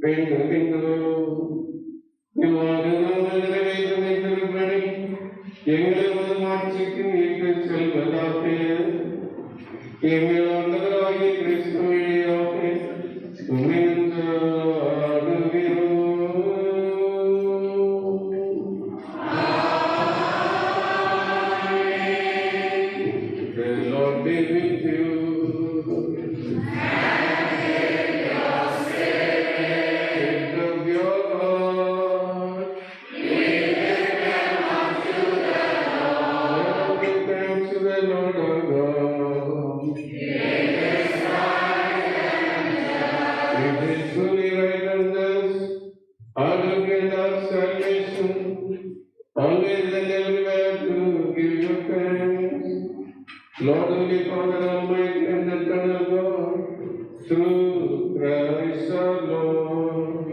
வேண்டுகின்றோம். இவ்வாறு நாங்கள் நிறைவேற்றும் திருப்பணி எங்களது மாட்சிக்கு மீட்டு செல்வதாக எங்கள் ஆண்டவராகிய கிறிஸ்து வழியாக உம்மை ஆடுகிறோம். The Lord be with you. Lift up your heart. Give thanks to the Lord our God. It is fully right and thus our look and our salvation, always and everywhere to give you thanks. Lord, Holy Father, Almighty and eternal God, through Christ our Lord.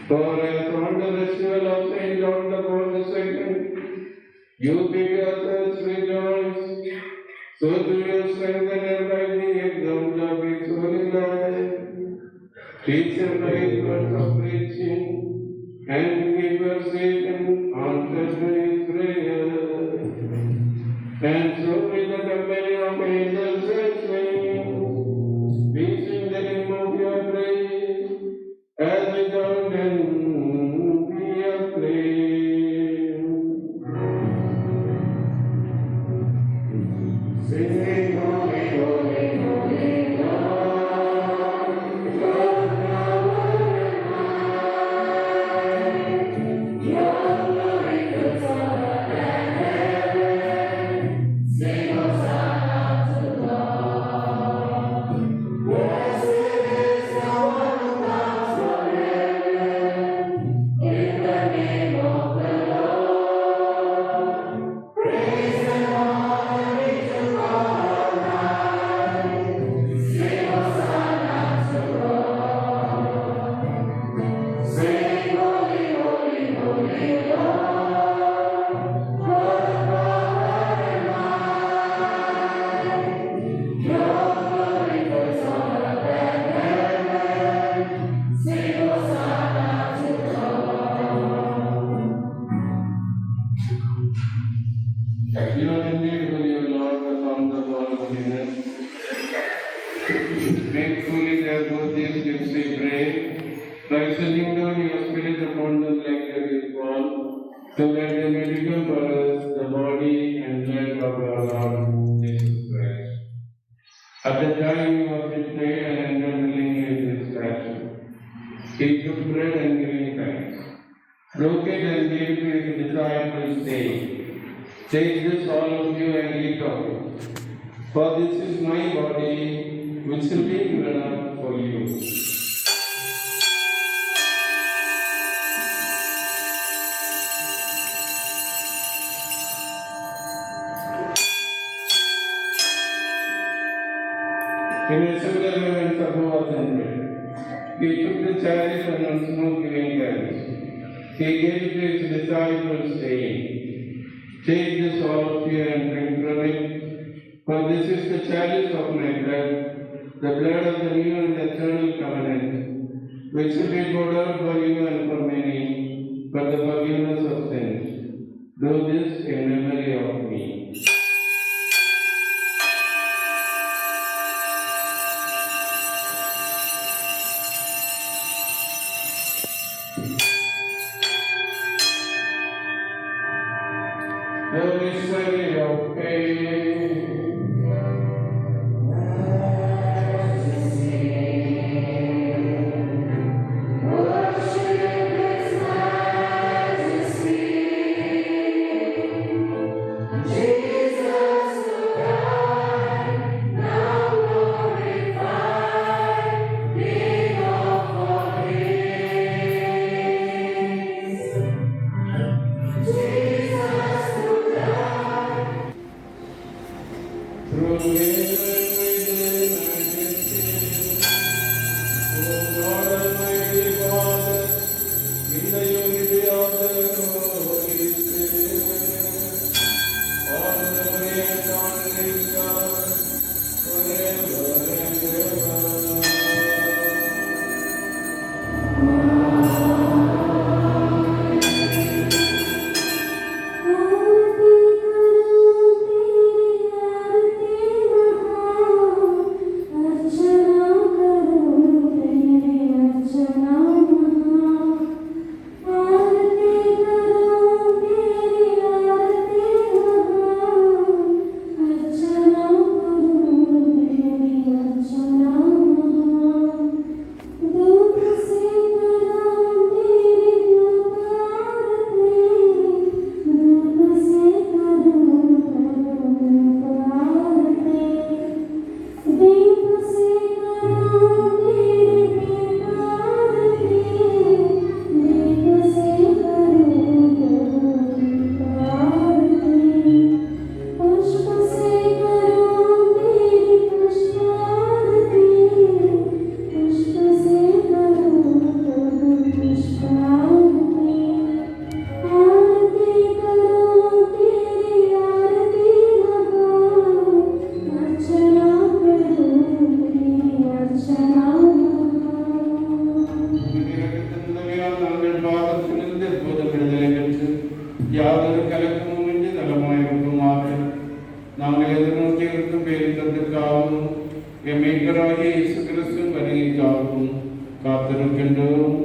For as on the festival of Saint John the Paul II, you bid others rejoice, so do you strengthen and by the example of his holy life. Teach him right words of preaching, and give us faith and answer to his prayer. And so with the company of angels and saints, we sing the name of your praise, as we count and we acclaim. Singing holy, holy, holy Lord, Lord power and might, your glory fills all earth and heaven. Sing Hosanna to God. Blessed is the one who comes from heaven, in the name of the Lord. Praise and honor be to God on high. Sing Hosanna to God. Sing holy, holy, holy Lord, Lord power and might. Your glory fills all earth and heaven. Sing Hosanna to God. You are indeed holy, O Lord, the founder of all holiness. Make fully their both these gifts, we pray, by sending down your Spirit upon them like the rainfall, so that they may become for us the body and blood of our Lord Jesus Christ. At the time he was betrayed and undergoing his passion, he took bread and giving thanks, broke it and gave to his disciples, saying, "Take this, all of you, and eat of it, for this is my body, which will be given up for you." In a similar way, when supper was ended, he took the chalice and once more giving thanks, he gave it to his disciples, saying, "Take this, all of you, and drink from it, for this is the chalice of my blood, the blood of the new and eternal covenant, which will be poured out for you and for many, for the forgiveness of sins. Do this in memory of me." The mystery of faith. யாதொரு கலக்கமுமின்றி நலமாயிருக்குமாக நாங்கள் எதிர்நோக்கி இருக்கும் பேரின்பத்திற்காகவும் M மீட்பராகிய இயேசு கிறிஸ்துவின் வருகைக்காகவும் காத்திருக்கின்றோம்.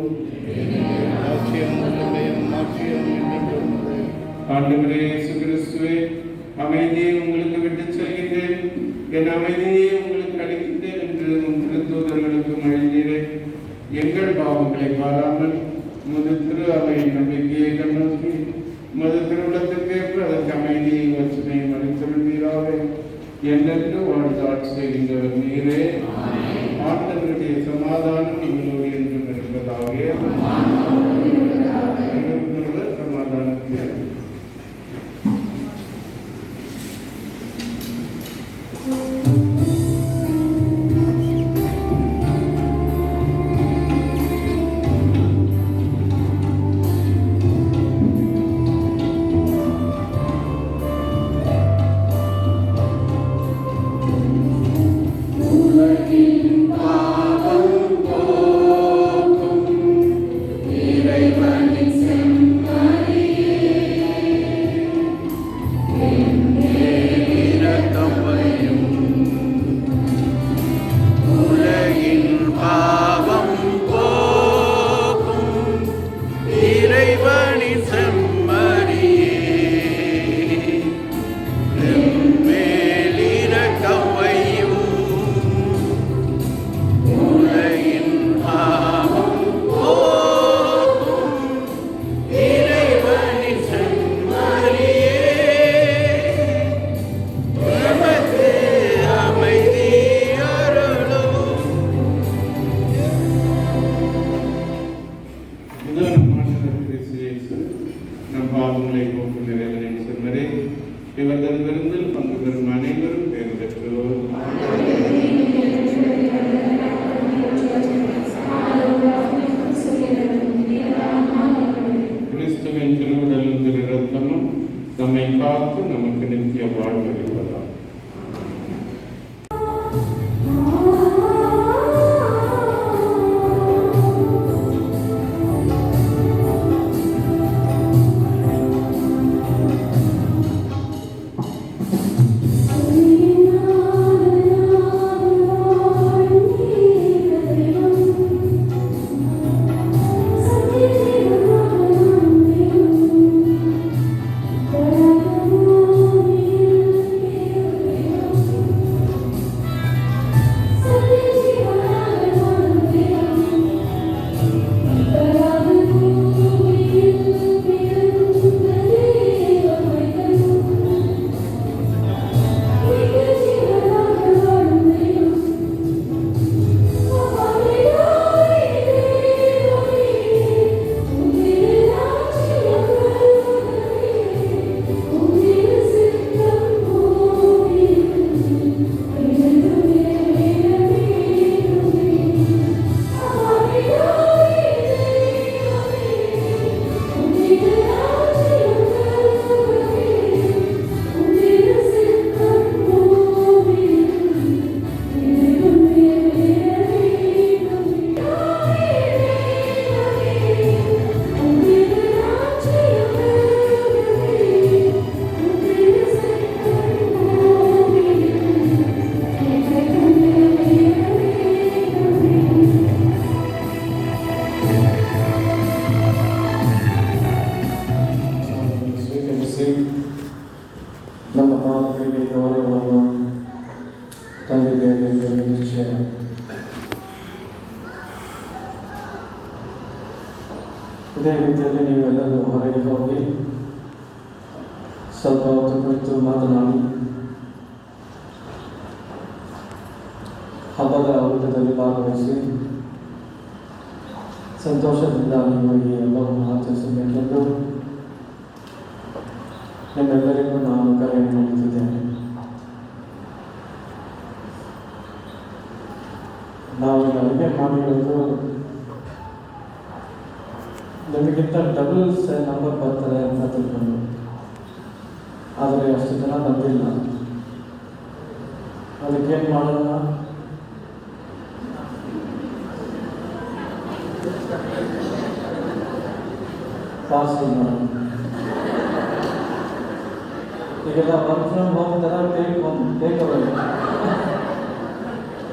ஆண்டவரே இயேசு கிறிஸ்துவே, அமைதியை உங்களுக்கு விட்டுச் செல்கின்றேன், என் அமைதியை உங்களுக்கு அளிக்கின்றேன் என்று உம் திருத்தூதர்களுக்கு மொழிந்தீரே. எங்கள் பாவங்களை பாராமல் உமது திரு அவையின் நம்பிக்கையை கண்ணோக்கி உமது திருவுளத்திற்கேற்ப அதற்கு அமைதியை வச்சனையும் அளித்திருந்தீராக. என்றென்று வாழ்ந்தாட்சி செய்கின்றவர் நீரே. ஆண்டவருடைய சமாதானம் உங்களோடு என்றும் இருப்பதாக. சமாதானத்தை நம்மை காத்து நமக்கு நித்திய வாழ்வு இருப்பதால்
ನಮ್ಮ ಮಾತುಗಳಿಗೆ ಗೌರವವನ್ನು ತಂದಿದ್ದೇವೆ ಎಂಬ ನಿಶ್ಚಯ. ಇದೇ ರೀತಿಯಲ್ಲಿ ನೀವೆಲ್ಲರೂ ಹೊರಗೆ ಹೋಗಿ ಸ್ವಲ್ಪ ಹೊತ್ತು ಕುರಿತು ಮಾತನಾಡಿ ಹಬ್ಬದ ಊಟದಲ್ಲಿ ಭಾಗವಹಿಸಿ ಸಂತೋಷದಿಂದ ನೀವು ಈ ಹಬ್ಬವನ್ನು ಆಚರಿಸಬೇಕೆಂದು ನಿಮ್ಮೆಲ್ಲರಿಗೂ ನಾನು ಕರೆಯನ್ನು ನೀಡುತ್ತಿದ್ದೇನೆ. ನಾವು ಅಡುಗೆ ಮಾಡಿರೋದು ನಿಮಗಿಂತ ಡಬಲ್ ನಂಬರ್ ಬರ್ತಾರೆ ಅಂತ ತಿಳ್ಕೊಂಡು, ಆದರೆ ಅಷ್ಟು ಜನ ಬಂದಿಲ್ಲ. ಅದಕ್ಕೇನು ಮಾಡೋಣ? ಪಾರ್ಸಲ್ ಮಾಡೋಣ. ಈಗೆಲ್ಲ ವರ್ಕ್ ಫ್ರಮ್ ಹೋಮ್ ಥರ ಟೇಕ್ ಅವರ್.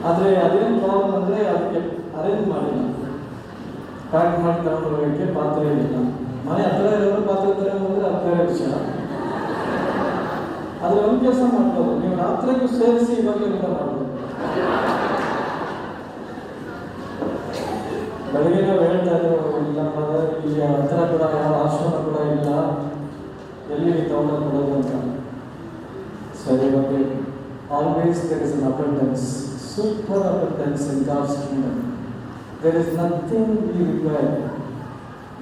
ಆದರೆ ಅದೇನು ಪ್ರಾಬ್ಲಮ್ ಅಂದರೆ ಅದಕ್ಕೆ ಅರೇಂಜ್ ಮಾಡಿಲ್ಲ, ಪ್ಯಾಕ್ ಮಾಡಿ ತಗೊಂಡು ಹೋಗೋಕ್ಕೆ ಪಾತ್ರೆ ಇರಲಿಲ್ಲ. ಮನೆ ಹತ್ತಿರ ಇರೋರು ಪಾತ್ರೆ ತಗೊಂಡ್ಬಂದರೆ ಅದು ಬೇರೆ ವಿಷಯ. ಆದರೆ ಒಂದು ಕೆಲಸ ಮಾಡ್ಬೋದು, ನೀವು ರಾತ್ರಿಗೂ ಸೇರಿಸಿ ಇವಾಗಲೇ ಊಟ ಮಾಡ್ಬೋದು. ಬೆಳಗ್ಗೆ ನಾವು ಹೇಳ್ತಾ ಇದ್ದೇವೆ, ನಮ್ಮ ಇಲ್ಲಿ ಹತ್ತಿರ ಕೂಡ ಯಾವ ಆಶ್ರಮ ಕೂಡ ಇಲ್ಲ, ಎಲ್ಲಿ ತಗೊಂಡು ಕೊಡೋದು ಅಂತ. ಸರಿ, ಬಗ್ಗೆ always there is an abundance, super abundance in God's kingdom. There is nothing we require.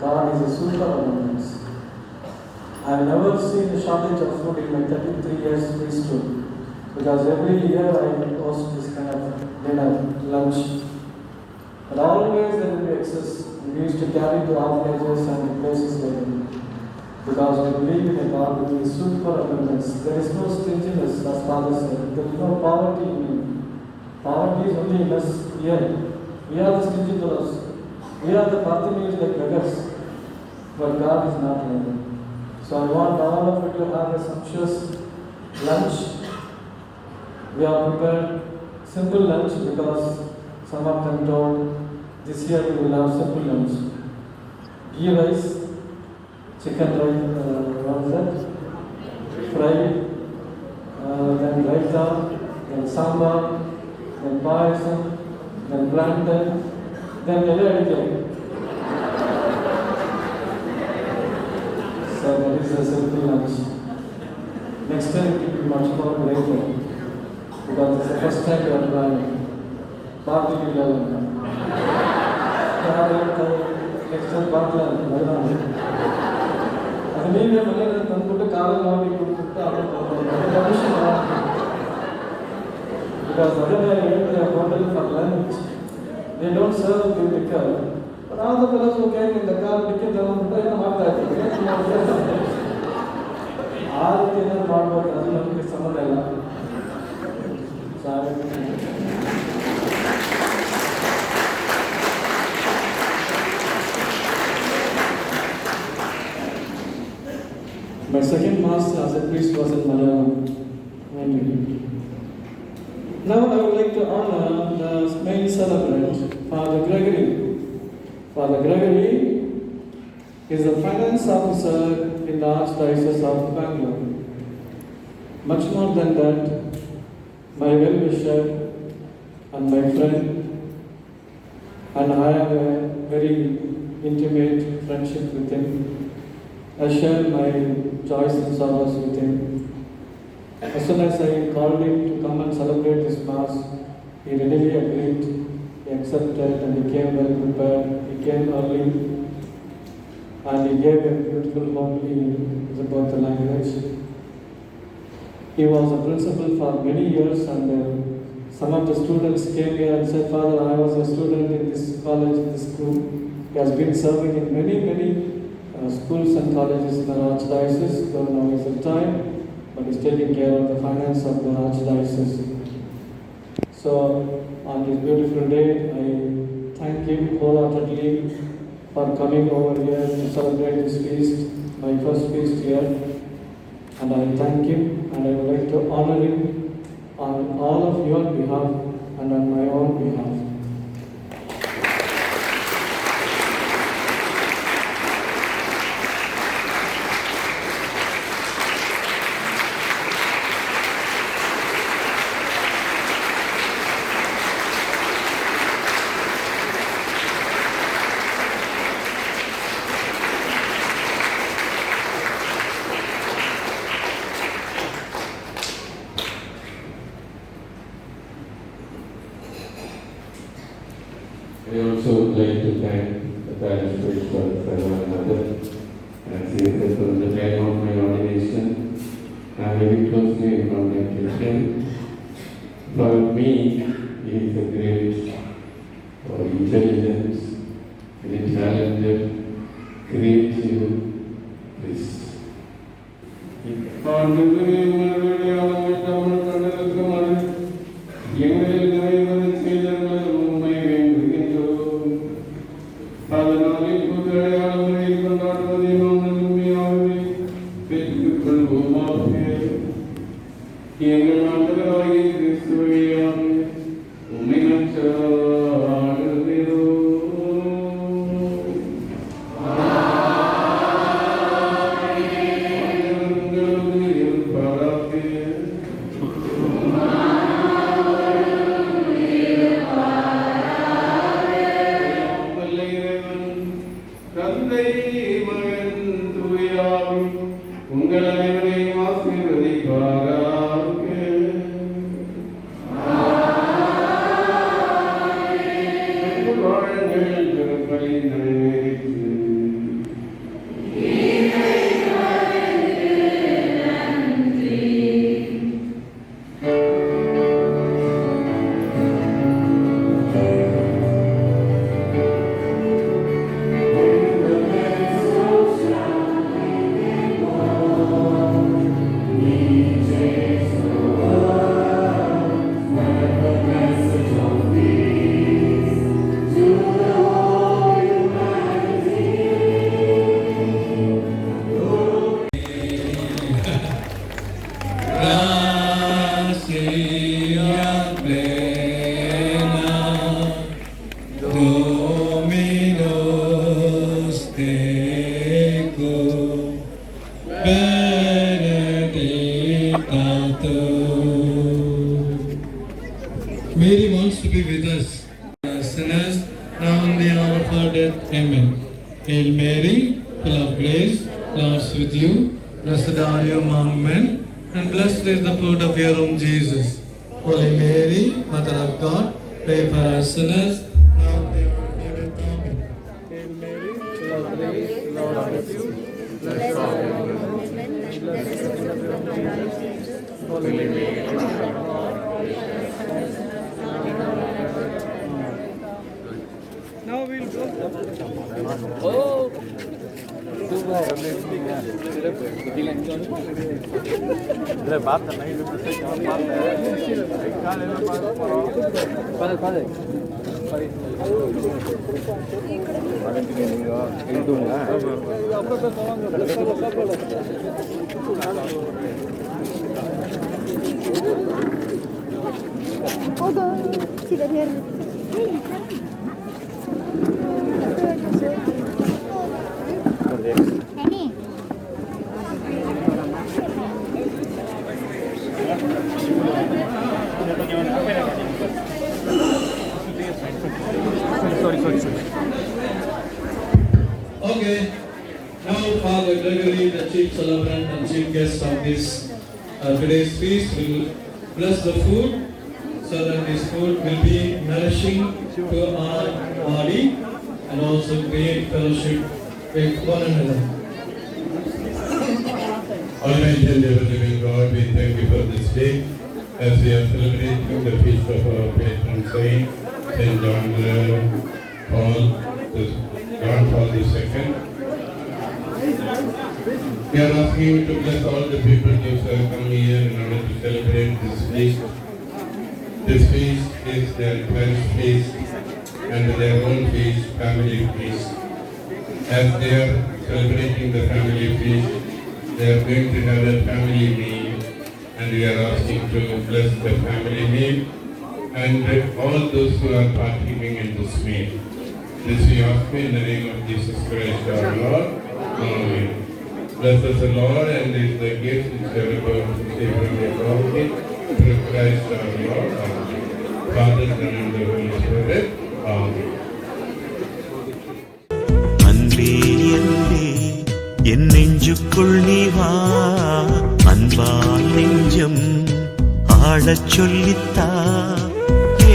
God is a super abundance. I have never seen a shortage of food in my 33 years priesthood, because every year I host this kind of dinner, lunch. But always there will be excess. We used to carry to orphanages and places like that, because we believe in a God with a super abundance. There is no stinginess, as Father said. There is no poverty in Him. Poverty is only in us here. We are the stingy fellows. We are the Bartimaeus like beggars. But God is not like that. So I want all of you to have a sumptuous lunch. We have prepared simple lunch because some of them told this year we will have simple lunch. Ghee rice, chicken rice, what is that? Fried, then raita, then sambar, then payasam, then plantain, then everything. So that is a simple lunch. Next time it will be much more greater, because it's the first time we are trying. Barbecue level. Next time barbecue. ಅದು ನೀವೇ ಮನೆಯಲ್ಲಿ ತಂದ್ಬಿಟ್ಟು ಕಾರಲ್ಲಿ ಮಾಡಿ ಕೊಟ್ಬಿಟ್ಟು because other than hotel for lunch, they don't serve the liquor. But all the fellows who came in the car, liquor ತಗೊಂಡ್ಬಿಟ್ಟು ಮಾಡ್ತಾ ಇರ್ತಾರೆ. ಆ ರೀತಿ ಏನಾದ್ರು ಮಾಡ್ಬೋದು, ಅದು ನಮಗೆ ಸಂಬಂಧ ಇಲ್ಲ. My second mass as a priest was in Malayalam. Now I would like to honor the main celebrant, Father Gregory. Father Gregory is the finance officer in the Archdiocese of Bangalore. Much more than that, my well-wisher and my friend, and I have a very intimate friendship with him. I share my joys and sorrows with him. As soon as I called him to come and celebrate this Mass, he readily agreed, he accepted, and he came well prepared. He came early, and he gave a beautiful homily about the language. He was a principal for many years, and some of the students came here and said, Father, I was a student in this college, in this school. He has been serving in many schools and colleges in the Archdiocese, though now is the time, but he's taking care of the finance of the Archdiocese. So, on this beautiful day, I thank him wholeheartedly for coming over here to celebrate this feast, my first feast here. And I thank him, and I would like to honor him on all of your behalf and on my own behalf.
I also would like to thank the parish priest for one another, and seriously from the time of my ordination, I am very closely involved in Christian. For me, he is a great intelligence, very talented, creative priest. தந்தை மகன் தூயாவி உங்கள் அனைவரையும் ஆசீர்வதிப்பாராக. வாழுங்கள் திருப்பலி நிறைவேறிற்று.
Dominus tecum, benedicta tu. Mary wants to be with us, sinners, now and the hour of our death. Amen. Hail Mary, full of grace, the Lord is with you. Blessed are you among men, and blessed is the fruit of your womb, Jesus. Holy Mary, Mother of God, pray for us sinners, now and the hour of our death. Amen. Hail Mary, full of grace, the Lord is with you. Blessed are you among men, and blessed is the fruit of your womb, Jesus. Holy Mary, Mother of God, pray for us sinners, now and the hour of our death. Amen. Now we'll go. Okay, now Father Gregory, the chief celebrant and chief guest of this today's feast, will bless the food so that this food will be nourishing to our body and also create fellowship with one another.
Almighty and ever-living God, we thank you for this day as we are celebrating the feast of our patron saint, Saint John Paul II. We are asking you to bless all the people who have come here in order to celebrate this feast. This feast is their first feast and their own feast, family feast. As they are celebrating the family feast, they are going to have a family meal, and we are asking to bless the family meal and all those who are partaking in this meal. This we ask in the name of Jesus Christ our Lord. Amen. Bless us, the Lord, and is the gift which we are about to receive from your authority through Christ our Lord. Amen. Father, Son, and the Holy Spirit. Amen.
அன்பே அன்பே என் நெஞ்சுக்குள் நீ வா, அன்பால் நெஞ்சம் ஆளச் சொல்லித்தா,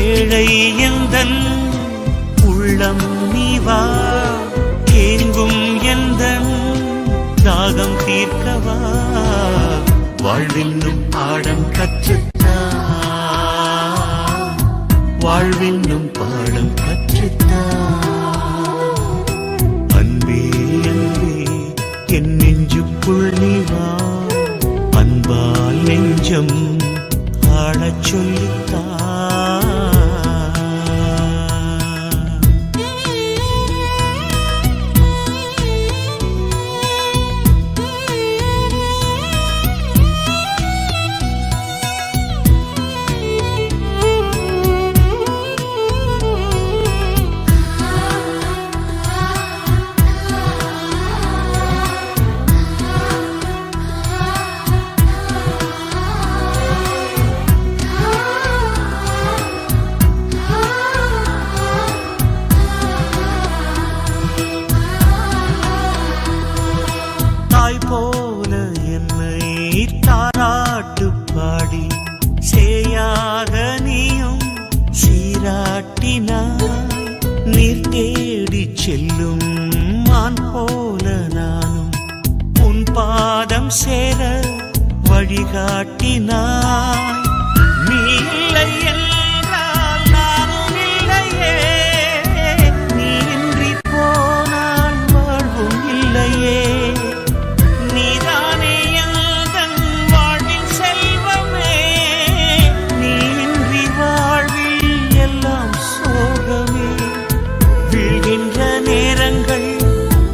ஏழை எந்தன் உள்ளம் நீ வா, ஏங்கும் எந்தன் தாகம் தீர்க்கவா, வாழ்வென்னும் பாடம் கற்றுத்தா, வாழ்வென்னும் பாடம் கற்றுத்தா. அன்பே அன்பே என் நெஞ்சுக்குள் நீ வா, அன்பால் நெஞ்சம் ஆளச் சொல்லித்தா. செல்லும் மான் போல நானும் உன் பாதம் சேர வழிகாட்டினாய். நீ இல்லை என்றால் நானும் இல்லையே, நீ இன்றி போனால் வாழ்வும் இல்லையே. நீதானே எந்தன் வாழ்வின் செல்வமே, நீ இன்றி வாழ்வில் எல்லாம் சோகமே. வீழ்கின்ற நேரங்கள்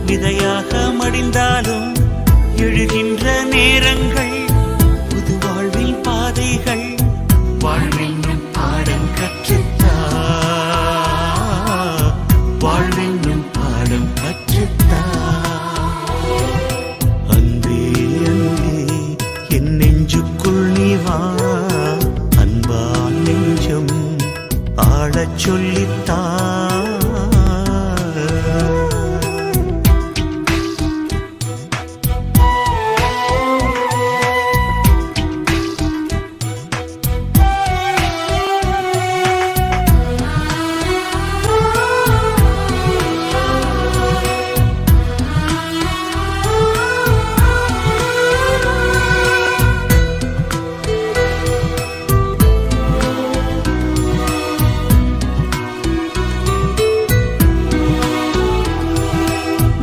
விதையாக மடிந்தாலும் எழுகின்ற நேரங்கள் புது வாழ்வில் பாதைகள். வாழ்வென்னும் பாடம் கற்றுத்தா, வாழ்வென்னும் பாடம் கற்றுத்தா. அன்பே அன்பே என் நெஞ்சுக்குள் நீ வா, அன்பால் நெஞ்சம் ஆளச் சொல்லித்தா.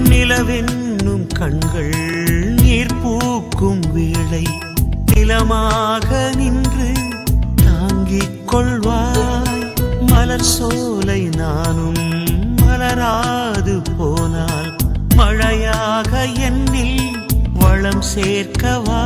நிலவென்னும் கண்கள் நீர் பூக்கும் வேளை நிலமாக நின்று தாங்கிக் கொள்வாய். மலர் சோலை நானும் மலராது போனால் மழையாக என்னில் வளம் சேர்க்கவா.